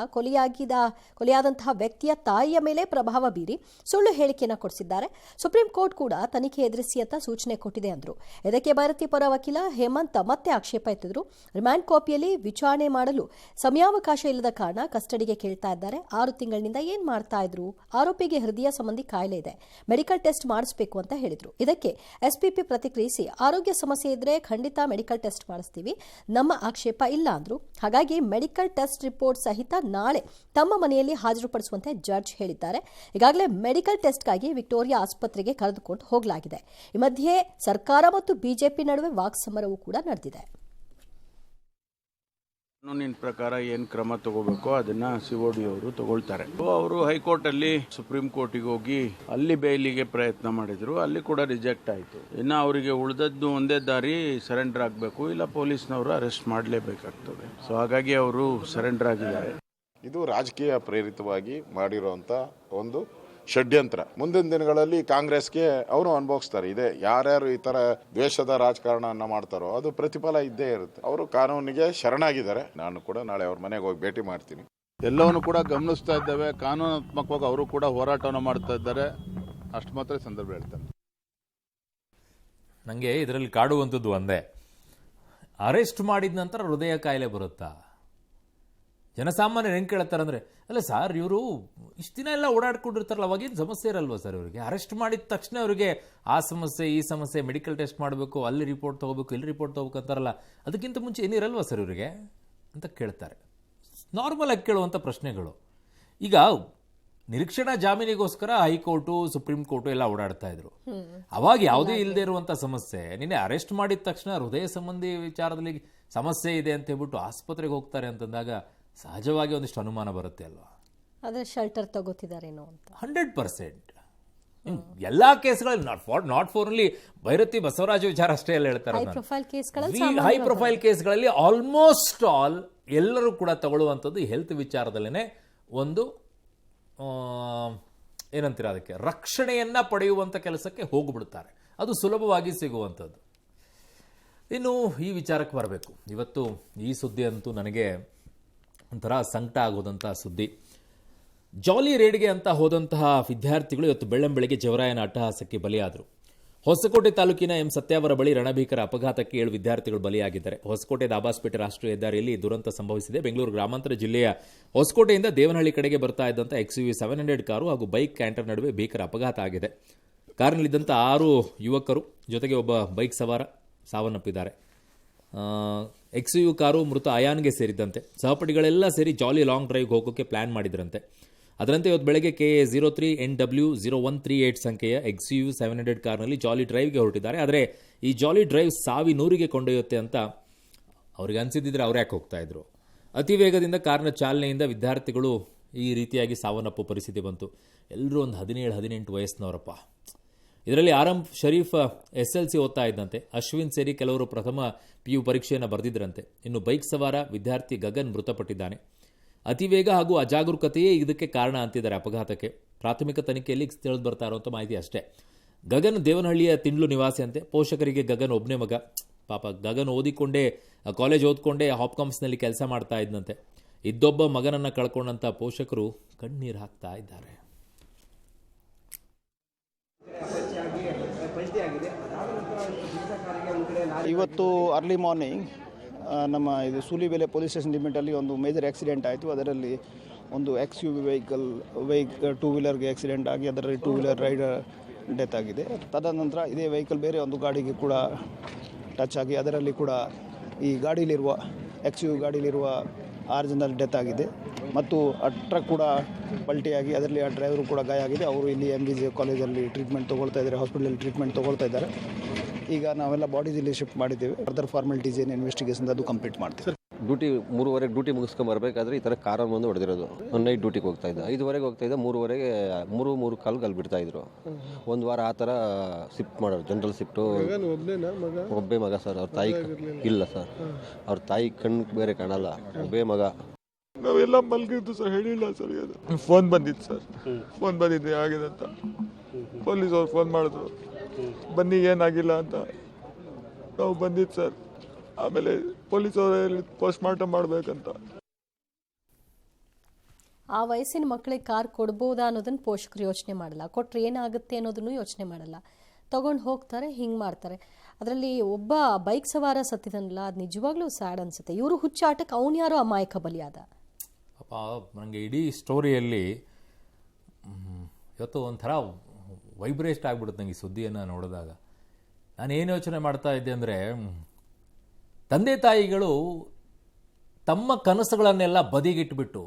ಕೊಲೆಯಾದಂತಹ ವ್ಯಕ್ತಿಯ ತಾಯಿಯ ಮೇಲೆ ಪ್ರಭಾವ ಬೀರಿ ಸುಳ್ಳು ಹೇಳಿಕೆಯನ್ನು ಕೊಡಿಸಿದ್ದಾರೆ. ಸುಪ್ರೀಂ ಕೋರ್ಟ್ ಕೂಡ ತನಿಖೆ ಎದುರಿಸಿ ಅಂತ ಸೂಚನೆ ಕೊಟ್ಟಿದೆ ಅಂದರು. ಇದಕ್ಕೆ ಭೈರತಿ ಪರ ವಕೀಲ ಹೇಮಂತ್ ಮತ್ತೆ ಆಕ್ಷೇಪ ಎತ್ತಿದ್ರು. ರಿಮಾಂಡ್ ಕಾಪಿಯಲ್ಲಿ ವಿಚಾರಣೆ ಮಾಡಲು ಸಮಯಾವಕಾಶ ಇಲ್ಲದ ಕಾರಣ ಕಸ್ಟಡಿಗೆ ಕೇಳ್ತಾ ಇದ್ದಾರೆ. 6 ತಿಂಗಳಿನಿಂದ ಏನ್ ಮಾಡ್ತಾ ಇದ್ರು? ಆರೋಪಿಗೆ ಹೃದಯ ಸಂಬಂಧಿ ಕಾಯಿಲೆ ಇದೆ, ಮೆಡಿಕಲ್ ಟೆಸ್ಟ್ ಮಾಡಿಸಬೇಕು ಅಂತ ಹೇಳಿದ್ರು. ಇದಕ್ಕೆ ಎಸ್ಪಿಪಿ ಪ್ರತಿಕ್ರಿಯಿಸಿ, ಆರೋಗ್ಯ ಸಮಸ್ಯೆ ಇದ್ರೆ ಖಂಡಿತ ಮೆಡಿಕಲ್ ಟೆಸ್ಟ್ ಮಾಡಿಸ್ತೀವಿ, ನಮ್ಮ ಆಕ್ಷೇಪ ಇಲ್ಲ ಅಂದ್ರು. ಹಾಗಾಗಿ ಮೆಡಿಕಲ್ ಟೆಸ್ಟ್ ರಿಪೋರ್ಟ್ ಸಹಿತ ನಾಳೆ ತಮ್ಮ ಮನೆಯಲ್ಲಿ ಹಾಜರುಪಡಿಸುವಂತೆ ಜಡ್ಜ್ ಹೇಳಿದ್ದಾರೆ. ಈಗಾಗಲೇ ಮೆಡಿಕಲ್ ಟೆಸ್ಟ್ಗಾಗಿ ವಿಕ್ಟೋರಿಯಾ ಆಸ್ಪತ್ರೆಗೆ ಕರೆದುಕೊಂಡು ಹೋಗಲಾಗಿದೆ. ಈ ಮಧ್ಯೆ ಸರ್ಕಾರ ಮತ್ತು ಬಿಜೆಪಿ ನಡುವೆ ವಾಕ್ಸಮರವೂ ಕೂಡ ನಡೆದಿದೆ. ಕಾನೂನಿನ ಪ್ರಕಾರ ಏನು ಕ್ರಮ ತಗೋಬೇಕೋ ಅದನ್ನ COD ಅವರು ತಗೊಳ್ತಾರೆ. ಅವರು ಹೈಕೋರ್ಟ್ ಅಲ್ಲಿ ಸುಪ್ರೀಂ ಕೋರ್ಟಿಗೆ ಹೋಗಿ ಅಲ್ಲಿ ಬೇಲಿಗೆ ಪ್ರಯತ್ನ ಮಾಡಿದ್ರು, ಅಲ್ಲಿ ಕೂಡ ರಿಜೆಕ್ಟ್ ಆಯಿತು. ಇನ್ನು ಅವರಿಗೆ ಉಳಿದದ್ದು ಒಂದೇ ದಾರಿ ಸರೆಂಡರ್ ಆಗಬೇಕು, ಇಲ್ಲ ಪೊಲೀಸ್ನವರು ಅರೆಸ್ಟ್ ಮಾಡಲೇಬೇಕಾಗ್ತದೆ. ಸೊ ಹಾಗಾಗಿ ಅವರು ಸರೆಂಡರ್ ಆಗಿದ್ದಾರೆ. ಇದು ರಾಜಕೀಯ ಪ್ರೇರಿತವಾಗಿ ಮಾಡಿರುವಂಥ ಒಂದು ಷಡ್ಯಂತ್ರ. ಮುಂದಿನ ದಿನಗಳಲ್ಲಿ ಕಾಂಗ್ರೆಸ್ಗೆ ಅವರು ಅನುಭವಿಸ್ತಾರೆ. ಇದೆ ಯಾರ್ಯಾರು ಈ ತರ ದ್ವೇಷದ ರಾಜಕಾರಣವನ್ನ ಮಾಡ್ತಾರೋ ಅದು ಪ್ರತಿಫಲ ಇದ್ದೇ ಇರುತ್ತೆ. ಅವರು ಕಾನೂನಿಗೆ ಶರಣಾಗಿದ್ದಾರೆ. ನಾನು ಕೂಡ ನಾಳೆ ಅವ್ರ ಮನೆಗೆ ಹೋಗಿ ಭೇಟಿ ಮಾಡ್ತೀನಿ. ಎಲ್ಲವನ್ನು ಕೂಡ ಗಮನಿಸ್ತಾ ಇದ್ದೇವೆ. ಕಾನೂನಾತ್ಮಕವಾಗಿ ಅವರು ಕೂಡ ಹೋರಾಟವನ್ನು ಮಾಡ್ತಾ ಇದ್ದಾರೆ. ಅಷ್ಟು ಮಾತ್ರ ಸಂದರ್ಭ ಹೇಳ್ತಾರೆ. ನನಗೆ ಇದರಲ್ಲಿ ಕಾಡುವಂಥದ್ದು ಒಂದೇ, ಅರೆಸ್ಟ್ ಮಾಡಿದ ನಂತರ ಹೃದಯ ಕಾಯಿಲೆ ಬರುತ್ತಾ? ಜನಸಾಮಾನ್ಯರು ಹೆಂಗೆ ಕೇಳ್ತಾರೆ ಅಂದರೆ, ಅಲ್ಲ ಸರ್ ಇವರು ಇಷ್ಟು ದಿನ ಎಲ್ಲ ಓಡಾಡ್ಕೊಂಡಿರ್ತಾರಲ್ಲ, ಅವಾಗೇನು ಸಮಸ್ಯೆ ಇರಲ್ವ ಸರ್ ಇವರಿಗೆ? ಅರೆಸ್ಟ್ ಮಾಡಿದ ತಕ್ಷಣ ಅವರಿಗೆ ಆ ಸಮಸ್ಯೆ ಈ ಸಮಸ್ಯೆ, ಮೆಡಿಕಲ್ ಟೆಸ್ಟ್ ಮಾಡಬೇಕು, ಅಲ್ಲಿ ರಿಪೋರ್ಟ್ ತೊಗೋಬೇಕು, ಇಲ್ಲಿ ರಿಪೋರ್ಟ್ ತೊಗೋಬೇಕು ಅಂತಾರಲ್ಲ, ಅದಕ್ಕಿಂತ ಮುಂಚೆ ಏನಿರಲ್ವ ಸರ್ ಇವರಿಗೆ ಅಂತ ಕೇಳ್ತಾರೆ. ನಾರ್ಮಲ್ ಆಗಿ ಕೇಳುವಂಥ ಪ್ರಶ್ನೆಗಳು. ಈಗ ನಿರೀಕ್ಷಣಾ ಜಾಮೀನಿಗೋಸ್ಕರ ಹೈಕೋರ್ಟು ಸುಪ್ರೀಂ ಕೋರ್ಟು ಎಲ್ಲ ಓಡಾಡ್ತಾ ಇದ್ರು. ಅವಾಗ ಯಾವುದೇ ಇಲ್ಲದೆ ಇರುವಂಥ ಸಮಸ್ಯೆ ನಿನ್ನೆ ಅರೆಸ್ಟ್ ಮಾಡಿದ ತಕ್ಷಣ ಹೃದಯ ಸಂಬಂಧಿ ವಿಚಾರದಲ್ಲಿ ಸಮಸ್ಯೆ ಇದೆ ಅಂತ ಹೇಳ್ಬಿಟ್ಟು ಆಸ್ಪತ್ರೆಗೆ ಹೋಗ್ತಾರೆ ಅಂತಂದಾಗ ಸಹಜವಾಗಿ ಒಂದಿಷ್ಟು ಅನುಮಾನ ಬರುತ್ತೆ ಅಲ್ವಾ? ಅದೇ ಶೆಲ್ಟರ್ ತಗೋತಿದಾರೇನೋ ಅಂತ. 100% ಎಲ್ಲಾ ಕೇಸ್ಗಳಲ್ಲಿ not for only Byrathi Basavaraja ವಿಚಾರ ಅಷ್ಟೇ ಎಲ್ಲ ಹೇಳ್ತಾರೆ. ಹೈ ಪ್ರೊಫೈಲ್ ಕೇಸ್ಗಳಲ್ಲಿ ಆಲ್ಮೋಸ್ಟ್ ಆಲ್ ಎಲ್ಲರೂ ಕೂಡ ತಗೊಳ್ಳುವಂಥದ್ದು ಹೆಲ್ತ್ ವಿಚಾರದಲ್ಲೇ ಒಂದು ಏನಂತೀರ ಅದಕ್ಕೆ, ರಕ್ಷಣೆಯನ್ನ ಪಡೆಯುವಂಥ ಕೆಲಸಕ್ಕೆ ಹೋಗ್ಬಿಡ್ತಾರೆ. ಅದು ಸುಲಭವಾಗಿ ಸಿಗುವಂಥದ್ದು. ಇನ್ನು ಈ ವಿಚಾರಕ್ಕೆ ಬರಬೇಕು. ಇವತ್ತು ಈ ಸುದ್ದಿ ಅಂತೂ ನನಗೆ ಒಂಥರ ಸಂಕಟ ಆಗೋದಂಥ ಸುದ್ದಿ. ಜಾಲಿ ರೇಡ್ಗೆ ಅಂತ ಹೋದಂತಹ ವಿದ್ಯಾರ್ಥಿಗಳು ಇವತ್ತು ಬೆಳ್ಳಂಬೆಳಗ್ಗೆ ಜವರಾಯನ ಅಟ್ಟಹಾಸಕ್ಕೆ ಬಲಿಯಾದರು. ಹೊಸಕೋಟೆ ತಾಲೂಕಿನ ಎಂ ಸತ್ಯಾವರ ಬಳಿ ರಣಭೀಕರ ಅಪಘಾತಕ್ಕೆ 7 ವಿದ್ಯಾರ್ಥಿಗಳು ಬಲಿಯಾಗಿದ್ದಾರೆ. ಹೊಸಕೋಟೆ ದಾಬಾಸ್ಪೇಟೆ ರಾಷ್ಟ್ರೀಯ ಹೆದ್ದಾರಿಯಲ್ಲಿ ದುರಂತ ಸಂಭವಿಸಿದೆ. ಬೆಂಗಳೂರು ಗ್ರಾಮಾಂತರ ಜಿಲ್ಲೆಯ ಹೊಸಕೋಟೆಯಿಂದ ದೇವನಹಳ್ಳಿ ಕಡೆಗೆ ಬರ್ತಾ ಇದ್ದಂಥ XUV 700 ಕಾರು ಹಾಗೂ ಬೈಕ್ ಕ್ಯಾಂಟರ್ ನಡುವೆ ಭೀಕರ ಅಪಘಾತ ಆಗಿದೆ. ಕಾರಿನಲ್ಲಿದ್ದಂಥ 6 ಯುವಕರು ಜೊತೆಗೆ ಒಬ್ಬ ಬೈಕ್ ಸವಾರ ಸಾವನ್ನಪ್ಪಿದ್ದಾರೆ. XUV ಕಾರು ಮೃತ ಅಯಾನ್ಗೆ ಸೇರಿದ್ದಂತೆ. ಸಹಪಾಠಿಗಳೆಲ್ಲ ಸೇರಿ ಜಾಲಿ ಲಾಂಗ್ ಡ್ರೈವ್ಗೆ ಹೋಗೋಕ್ಕೆ ಪ್ಲಾನ್ ಮಾಡಿದ್ರಂತೆ. ಅದರಂತೆ ಇವತ್ತು ಬೆಳಗ್ಗೆ KA 03NW0138 ಸಂಖ್ಯೆಯ XUV 700 ಕಾರ್ನಲ್ಲಿ ಜಾಲಿ ಡ್ರೈವ್ಗೆ ಹೊರಟಿದ್ದಾರೆ. ಆದರೆ ಈ ಜಾಲಿ ಡ್ರೈವ್ 1,100ಗೆ ಕೊಂಡೊಯ್ಯುತ್ತೆ ಅಂತ ಅವ್ರಿಗೆ ಅನಿಸಿದ್ದಿದ್ರೆ ಅವ್ರು ಯಾಕೆ ಹೋಗ್ತಾ ಇದ್ರು? ಅತಿ ವೇಗದಿಂದ ಕಾರ್ನ ಚಾಲನೆಯಿಂದ ವಿದ್ಯಾರ್ಥಿಗಳು ಈ ರೀತಿಯಾಗಿ ಸಾವನ್ನಪ್ಪು ಪರಿಸ್ಥಿತಿ ಬಂತು. ಎಲ್ಲರೂ ಒಂದು 17-18 ವಯಸ್ಸಿನವರಪ್ಪ. ಇದರಲ್ಲಿ ಆರಂ ಶರೀಫ್ SLC ಓದ್ತಾ ಇದ್ದಂತೆ. ಅಶ್ವಿನ್ ಸೇರಿ ಕೆಲವರು ಪ್ರಥಮ PU ಪರೀಕ್ಷೆಯನ್ನು ಬರೆದಿದ್ರಂತೆ. ಇನ್ನು ಬೈಕ್ ಸವಾರ ವಿದ್ಯಾರ್ಥಿ ಗಗನ್ ಮೃತಪಟ್ಟಿದ್ದಾನೆ. ಅತಿವೇಗ ಹಾಗೂ ಅಜಾಗರೂಕತೆಯೇ ಇದಕ್ಕೆ ಕಾರಣ ಅಂತಿದ್ದಾರೆ ಅಪಘಾತಕ್ಕೆ. ಪ್ರಾಥಮಿಕ ತನಿಖೆಯಲ್ಲಿ ತಿಳಿದು ಬರ್ತಾ ಇರುವಂಥ ಮಾಹಿತಿ ಅಷ್ಟೇ. ಗಗನ್ ದೇವನಹಳ್ಳಿಯ ತಿಂಡ್ಲು ನಿವಾಸಿ ಅಂತೆ. ಪೋಷಕರಿಗೆ ಗಗನ್ ಒಬ್ಬನೇ ಮಗ. ಪಾಪ ಗಗನ್ ಕಾಲೇಜ್ ಓದ್ಕೊಂಡೇ ಹಾಪ್ಕಾಮ್ಸ್ನಲ್ಲಿ ಕೆಲಸ ಮಾಡ್ತಾ ಇದ್ದಂತೆ. ಇದ್ದೊಬ್ಬ ಮಗನನ್ನು ಕಳ್ಕೊಂಡಂಥ ಪೋಷಕರು ಕಣ್ಣೀರು ಹಾಕ್ತಾ ಇದ್ದಾರೆ. ಇವತ್ತು ಅರ್ಲಿ ಮಾರ್ನಿಂಗ್ ನಮ್ಮ ಇದು ಸೂಲಿಬೆಲೆ ಪೊಲೀಸ್ ಸ್ಟೇಷನ್ ಲಿಮಿಟಲ್ಲಿ ಒಂದು ಮೇಜರ್ ಆಕ್ಸಿಡೆಂಟ್ ಆಯಿತು. ಅದರಲ್ಲಿ ಒಂದು XUV ವೆಹಿಕಲ್ 2 ವೀಲರ್ಗೆ ಆಕ್ಸಿಡೆಂಟ್ ಆಗಿ ಅದರಲ್ಲಿ 2 ವೀಲರ್ ರೈಡರ್ ಡೆತ್ ಆಗಿದೆ. ತದನಂತರ ಇದೇ ವೆಹಿಕಲ್ ಬೇರೆ ಒಂದು ಗಾಡಿಗೆ ಕೂಡ ಟಚ್ ಆಗಿ ಅದರಲ್ಲಿ ಕೂಡ ಈ ಗಾಡಿಯಲ್ಲಿರುವ XUV ಗಾಡಿಯಲ್ಲಿರುವ 6 ಜನರಲ್ಲಿ ಡೆತ್ ಆಗಿದೆ. ಮತ್ತು ಆ ಟ್ರಕ್ ಕೂಡ ಪಲ್ಟಿಯಾಗಿ ಅದರಲ್ಲಿ ಆ ಡ್ರೈವರು ಕೂಡ ಗಾಯ ಆಗಿದೆ. ಅವರು ಇಲ್ಲಿ MBJ ಕಾಲೇಜಲ್ಲಿ ಟ್ರೀಟ್ಮೆಂಟ್ ತೊಗೊಳ್ತಾ ಇದ್ದಾರೆ, ಹಾಸ್ಪಿಟಲಲ್ಲಿ ಟ್ರೀಟ್ಮೆಂಟ್ ತೊಗೊಳ್ತಾ ಇದ್ದಾರೆ. ಈಗ ನಾವೆಲ್ಲ ಬಾಡೀಸ್ ಇಲ್ಲಿ ಶಿಫ್ಟ್ ಮಾಡಿದ್ದೇವೆ. ಫರ್ದರ್ ಫಾರ್ಮಾಲಿಟೀಸ್ ಏನು ಇನ್ವೆಸ್ಟಿಗೇಷನ್ ಅದು ಕಂಪ್ಲೀಟ್ ಮಾಡ್ತೀವಿ. ಡ್ಯೂಟಿ 3:30ಗೆ ಡ್ಯೂಟಿ ಮುಗಿಸ್ಕೊಂಬರ್ಬೇಕಾದ್ರೆ ಈ ಥರ ಕಾರಲ್ಲಿ ಬಂದು ಹೊಡೆದಿರೋದು. ನೈಟ್ ಡ್ಯೂಟಿಗೆ ಹೋಗ್ತಾ ಇದ್ದ, 5:30ಗೆ ಹೋಗ್ತಾ ಇದ್ದ, 3:30ಗೆ 3:45ಗೆ ಅಲ್ಲಿ ಬಿಡ್ತಾ ಇದ್ರು. ಒಂದು ವಾರ ಆ ಥರ ಶಿಫ್ಟ್ ಮಾಡೋರು, ಜನರಲ್ ಶಿಫ್ಟು. ಒಬ್ಬೇ ಮಗ ಸರ್. ಅವ್ರ ತಾಯಿ ಇಲ್ಲ ಸರ್, ಅವ್ರ ತಾಯಿ ಕಣ್ಣು ಬೇರೆ ಕಾಣಲ್ಲ, ಒಬ್ಬೇ ಮಗ. ನಾವೆಲ್ಲ ಮಲ್ಗಿದ್ದು ಸರ್, ಹೇಳಿಲ್ಲ ಸರ್. ಅದು ಫೋನ್ ಬಂದಿತ್ತು ಸರ್, ಫೋನ್ ಬಂದಿದ್ದೆ ಆಗಿದೆ ಅಂತ. ಪೊಲೀಸ್ ಅವ್ರು ಫೋನ್ ಮಾಡಿದ್ರು, ಬನ್ನಿ ಏನಾಗಿಲ್ಲ ಅಂತ. ನಾವು ಬಂದಿದ್ದು ಸರ್. ಆಮೇಲೆ ಪೊಲೀಸ್ ಅವರು ಪೋಸ್ಟ್ ಮಾರ್ಟಮ್ ಮಾಡಬೇಕಂತ. ಆ ವಯಸ್ಸಿನ ಮಕ್ಕಳಿಗೆ ಕಾರ್ ಕೊಡ್ಬೋದಾ ಅನ್ನೋದನ್ನ ಪೋಷಕರು ಯೋಚನೆ ಮಾಡಲ್ಲ, ಕೊಟ್ರೆ ಏನಾಗುತ್ತೆ ಅನ್ನೋದನ್ನು ಯೋಚನೆ ಮಾಡಲ್ಲ. ತಗೊಂಡು ಹೋಗ್ತಾರೆ, ಹಿಂಗೆ ಮಾಡ್ತಾರೆ. ಅದರಲ್ಲಿ ಒಬ್ಬ ಬೈಕ್ ಸವಾರ ಸತ್ತಿದನಲ್ಲ, ಅದು ನಿಜವಾಗ್ಲೂ ಸ್ಯಾಡ್ ಅನ್ಸುತ್ತೆ. ಇವರು ಹುಚ್ಚಾಟಕ್ಕೆ ಅವನು ಯಾರೋ ಅಮಾಯಕ ಬಲಿಯಾದ. ಅಪ್ಪ, ನನಗೆ ಇಡೀ ಸ್ಟೋರಿಯಲ್ಲಿ ಇವತ್ತು ಒಂಥರ ವೈಬ್ರೇಟ್ ಆಗಿಬಿಡುತ್ತೆ ನನಗೆ ಈ ಸುದ್ದಿಯನ್ನು ನೋಡಿದಾಗ. ನಾನೇನು ಯೋಚನೆ ಮಾಡ್ತಾ ಇದ್ದೆ ಅಂದರೆ, ತಂದೆ ತಾಯಿಗಳು ತಮ್ಮ ಕನಸುಗಳನ್ನೆಲ್ಲ ಬದಿಗಿಟ್ಬಿಟ್ಟು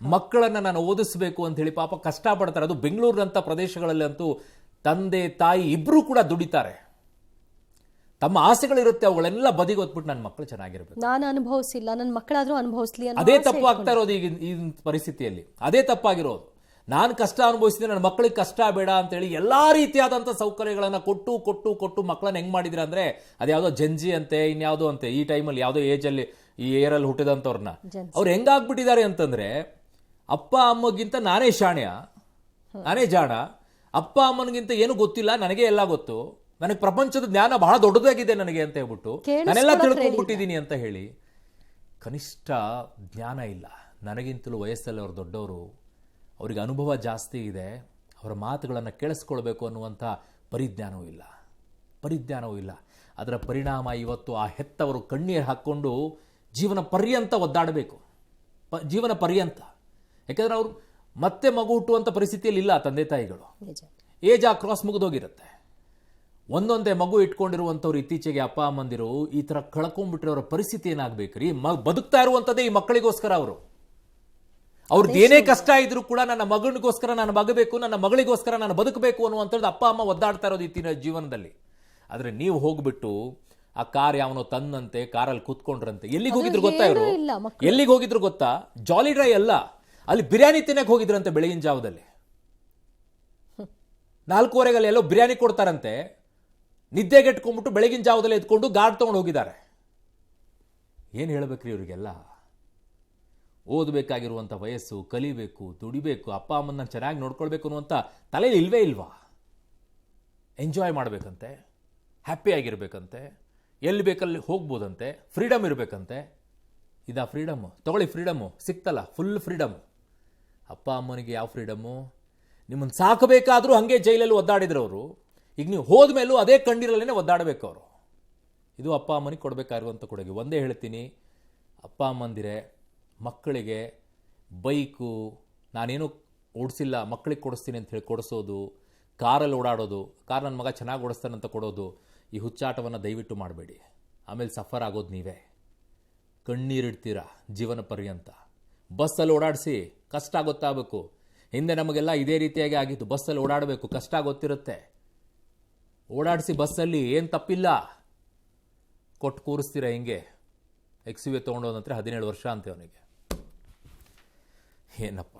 ಮಕ್ಕಳನ್ನು ನಾನು ಓದಿಸ್ಬೇಕು ಅಂತ ಹೇಳಿ ಪಾಪ ಕಷ್ಟಪಡ್ತಾರೆ. ಅದು ಬೆಂಗಳೂರಿನಂಥ ಪ್ರದೇಶಗಳಲ್ಲಿ ಅಂತೂ ತಂದೆ ತಾಯಿ ಇಬ್ಬರೂ ಕೂಡ ದುಡಿತಾರೆ. ತಮ್ಮ ಆಸೆಗಳಿರುತ್ತೆ, ಅವುಗಳೆಲ್ಲ ಬದಿಗೆ ಹೊತ್ಬಿಟ್ಟು ನನ್ನ ಮಕ್ಕಳು ಚೆನ್ನಾಗಿರ್ಬೇಕು, ನಾನು ಅನುಭವಿಸಿಲ್ಲ, ನನ್ನ ಮಕ್ಕಳಾದ್ರೂ ಅನುಭವಿಸ್ಲಿ ಅನ್ನೋ ಅದೇ ಆಸೆ ತಪ್ಪು ಆಗ್ತಾ ಇರೋದು ಈಗ ಈ ಪರಿಸ್ಥಿತಿಯಲ್ಲಿ. ಅದೇ ತಪ್ಪಾಗಿರೋದು. ನಾನು ಕಷ್ಟ ಅನುಭವಿಸಿದ್ರೆ ನನ್ನ ಮಕ್ಕಳಿಗೆ ಕಷ್ಟ ಬೇಡ ಅಂತೇಳಿ ಎಲ್ಲಾ ರೀತಿಯಾದಂಥ ಸೌಕರ್ಯಗಳನ್ನು ಕೊಟ್ಟು ಕೊಟ್ಟು ಕೊಟ್ಟು ಮಕ್ಕಳನ್ನ ಹೆಂಗ್ ಮಾಡಿದಿರ ಅಂದ್ರೆ, ಅದ್ಯಾವುದೋ ಜಂಜಿ ಅಂತೆ, ಇನ್ಯಾವುದೋ ಅಂತೆ, ಈ ಟೈಮಲ್ಲಿ ಯಾವುದೋ ಏಜಲ್ಲಿ ಈ ಏರಲ್ಲಿ ಹುಟ್ಟಿದಂಥವ್ರನ್ನ ಅವ್ರು ಹೆಂಗಾಗ್ಬಿಟ್ಟಿದ್ದಾರೆ ಅಂತಂದ್ರೆ, ಅಪ್ಪ ಅಮ್ಮಗಿಂತ ನಾನೇ ಶಾಣ್ಯ, ನಾನೇ ಜಾಣ, ಅಪ್ಪ ಅಮ್ಮನಿಗಿಂತ ಏನು ಗೊತ್ತಿಲ್ಲ, ನನಗೆ ಎಲ್ಲ ಗೊತ್ತು, ನನಗೆ ಪ್ರಪಂಚದ ಜ್ಞಾನ ಬಹಳ ದೊಡ್ಡದಾಗಿದೆ ನನಗೆ ಅಂತ ಹೇಳ್ಬಿಟ್ಟು, ನಾನೆಲ್ಲ ತಿಳ್ಕೊಂಡ್ಬಿಟ್ಟಿದ್ದೀನಿ ಅಂತ ಹೇಳಿ. ಕನಿಷ್ಠ ಜ್ಞಾನ ಇಲ್ಲ. ನನಗಿಂತಲೂ ವಯಸ್ಸಲ್ಲಿ ಅವ್ರು ದೊಡ್ಡವರು, ಅವರಿಗೆ ಅನುಭವ ಜಾಸ್ತಿ ಇದೆ, ಅವರ ಮಾತುಗಳನ್ನು ಕೇಳಿಸ್ಕೊಳ್ಬೇಕು ಅನ್ನುವಂಥ ಪರಿಜ್ಞಾನವೂ ಇಲ್ಲ. ಅದರ ಪರಿಣಾಮ ಇವತ್ತು ಆ ಹೆತ್ತವರು ಕಣ್ಣೀರು ಹಾಕ್ಕೊಂಡು ಜೀವನ ಪರ್ಯಂತ ಒದ್ದಾಡಬೇಕು, ಜೀವನ ಪರ್ಯಂತ. ಯಾಕೆಂದರೆ ಅವರು ಮತ್ತೆ ಮಗು ಹುಟ್ಟುವಂಥ ಪರಿಸ್ಥಿತಿಯಲ್ಲಿ ಇಲ್ಲ ತಂದೆ ತಾಯಿಗಳು. ಏಜ್ ಆ ಕ್ರಾಸ್ ಮುಗಿದೋಗಿರುತ್ತೆ. ಒಂದೊಂದೇ ಮಗು ಇಟ್ಕೊಂಡಿರುವಂಥವ್ರು ಇತ್ತೀಚೆಗೆ ಅಪ್ಪ ಅಮ್ಮಂದಿರು ಈ ಥರ ಕಳ್ಕೊಂಡ್ಬಿಟ್ಟಿರೋರ ಪರಿಸ್ಥಿತಿ ಏನಾಗಬೇಕ್ರಿ? ಬದುಕ್ತಾ ಇರುವಂಥದ್ದೇ ಈ ಮಕ್ಕಳಿಗೋಸ್ಕರ. ಅವ್ರದ್ದು ಏನೇ ಕಷ್ಟ ಇದ್ರೂ ಕೂಡ ನನ್ನ ಮಗನಿಗೋಸ್ಕರ ನಾನು ಬಗಬೇಕು, ನನ್ನ ಮಗಳಿಗೋಸ್ಕರ ನಾನು ಬದುಕಬೇಕು ಅನ್ನುವಂಥದ್ದು ಅಪ್ಪ ಅಮ್ಮ ಒದ್ದಾಡ್ತಾ ಇರೋದು ಇತ್ತಿನ ಜೀವನದಲ್ಲಿ. ಆದರೆ ನೀವು ಹೋಗ್ಬಿಟ್ಟು ಆ ಕಾರ್ ಯಾವನೋ ತನ್ನಂತೆ ಕಾರಲ್ಲಿ ಕೂತ್ಕೊಂಡ್ರಂತೆ. ಎಲ್ಲಿಗೆ ಹೋಗಿದ್ರು ಗೊತ್ತಾ ಇವರು? ಎಲ್ಲಿಗೆ ಹೋಗಿದ್ರು ಗೊತ್ತಾ? ಜಾಲಿ ಡ್ರೈ ಅಲ್ಲ, ಅಲ್ಲಿ ಬಿರಿಯಾನಿ ತಿನ್ನಕ್ಕೆ ಹೋಗಿದ್ರಂತೆ ಬೆಳಗಿನ ಜಾವದಲ್ಲಿ. 4:15 ಎಲ್ಲೋ ಬಿರಿಯಾನಿ ಕೊಡ್ತಾರಂತೆ. ನಿದ್ದೆಗೆಟ್ಕೊಂಡ್ಬಿಟ್ಟು ಬೆಳಗಿನ ಜಾವದಲ್ಲಿ ಎತ್ಕೊಂಡು ಗಾಡ್ ತಗೊಂಡು ಹೋಗಿದ್ದಾರೆ. ಏನು ಹೇಳ್ಬೇಕ್ರಿ ಇವರಿಗೆಲ್ಲ? ಓದಬೇಕಾಗಿರುವಂಥ ವಯಸ್ಸು, ಕಲಿಬೇಕು, ದುಡಿಬೇಕು, ಅಪ್ಪ ಅಮ್ಮನ್ನ ಚೆನ್ನಾಗಿ ನೋಡ್ಕೊಳ್ಬೇಕು ಅನ್ನುವಂಥ ತಲೆಯಲ್ಲಿ ಇಲ್ವೇ ಇಲ್ವಾ? ಎಂಜಾಯ್ ಮಾಡಬೇಕಂತೆ, ಹ್ಯಾಪಿಯಾಗಿರ್ಬೇಕಂತೆ, ಎಲ್ಲಿ ಬೇಕಲ್ಲಿ ಹೋಗ್ಬೋದಂತೆ, ಫ್ರೀಡಮ್ ಇರಬೇಕಂತೆ. ಇದಾ ಫ್ರೀಡಮ್ಮು? ತಗೊಳ್ಳಿ, ಫ್ರೀಡಮ್ಮು ಸಿಕ್ತಲ್ಲ, ಫುಲ್ ಫ್ರೀಡಮ್ಮು. ಅಪ್ಪ ಅಮ್ಮನಿಗೆ ಯಾವ ಫ್ರೀಡಮ್ಮು? ನಿಮ್ಮನ್ನು ಸಾಕಬೇಕಾದ್ರೂ ಹಾಗೆ ಜೈಲಲ್ಲಿ ಒದ್ದಾಡಿದ್ರು ಅವರು. ಈಗ ನೀವು ಹೋದ ಮೇಲೂ ಅದೇ ಕಣ್ಣೀರಲ್ಲೇ ಒದ್ದಾಡಬೇಕು ಅವರು. ಇದು ಅಪ್ಪ ಅಮ್ಮನಿಗೆ ಕೊಡಬೇಕಾಗಿರುವಂಥ ಕೊಡುಗೆ. ಒಂದೇ ಹೇಳ್ತೀನಿ, ಅಪ್ಪ ಅಮ್ಮಂದಿರೆ, ಮಕ್ಕಳಿಗೆ ಬೈಕು ನಾನೇನು ಓಡಿಸಿಲ್ಲ, ಮಕ್ಕಳಿಗೆ ಕೊಡಿಸ್ತೀನಿ ಅಂತ ಹೇಳಿ ಕೊಡಿಸೋದು, ಕಾರಲ್ಲಿ ಓಡಾಡೋದು, ಕಾರ್ ನನ್ನ ಮಗ ಚೆನ್ನಾಗಿ ಓಡಿಸ್ತಾನಂತ ಕೊಡೋದು, ಈ ಹುಚ್ಚಾಟವನ್ನು ದಯವಿಟ್ಟು ಮಾಡಬೇಡಿ. ಆಮೇಲೆ ಸಫರ್ ಆಗೋದು ನೀವೇ, ಕಣ್ಣೀರಿಡ್ತೀರ ಜೀವನ ಪರ್ಯಂತ. ಬಸ್ಸಲ್ಲಿ ಓಡಾಡಿಸಿ, ಕಷ್ಟ ಗೊತ್ತಾಗಬೇಕು. ಹಿಂದೆ ನಮಗೆಲ್ಲ ಇದೇ ರೀತಿಯಾಗಿ ಆಗಿತ್ತು. ಬಸ್ಸಲ್ಲಿ ಓಡಾಡಬೇಕು, ಕಷ್ಟ ಗೊತ್ತಿರುತ್ತೆ. ಓಡಾಡಿಸಿ ಬಸ್ಸಲ್ಲಿ ಏನು ತಪ್ಪಿಲ್ಲ, ಕೊಟ್ಟು ಕೂರಿಸ್ತೀರ ಹಿಂಗೆ. XUV ತೊಗೊಂಡೋದಂದ್ರೆ 17 ವರ್ಷ ಅಂತೆ ಅವನಿಗೆ. ಏನಪ್ಪ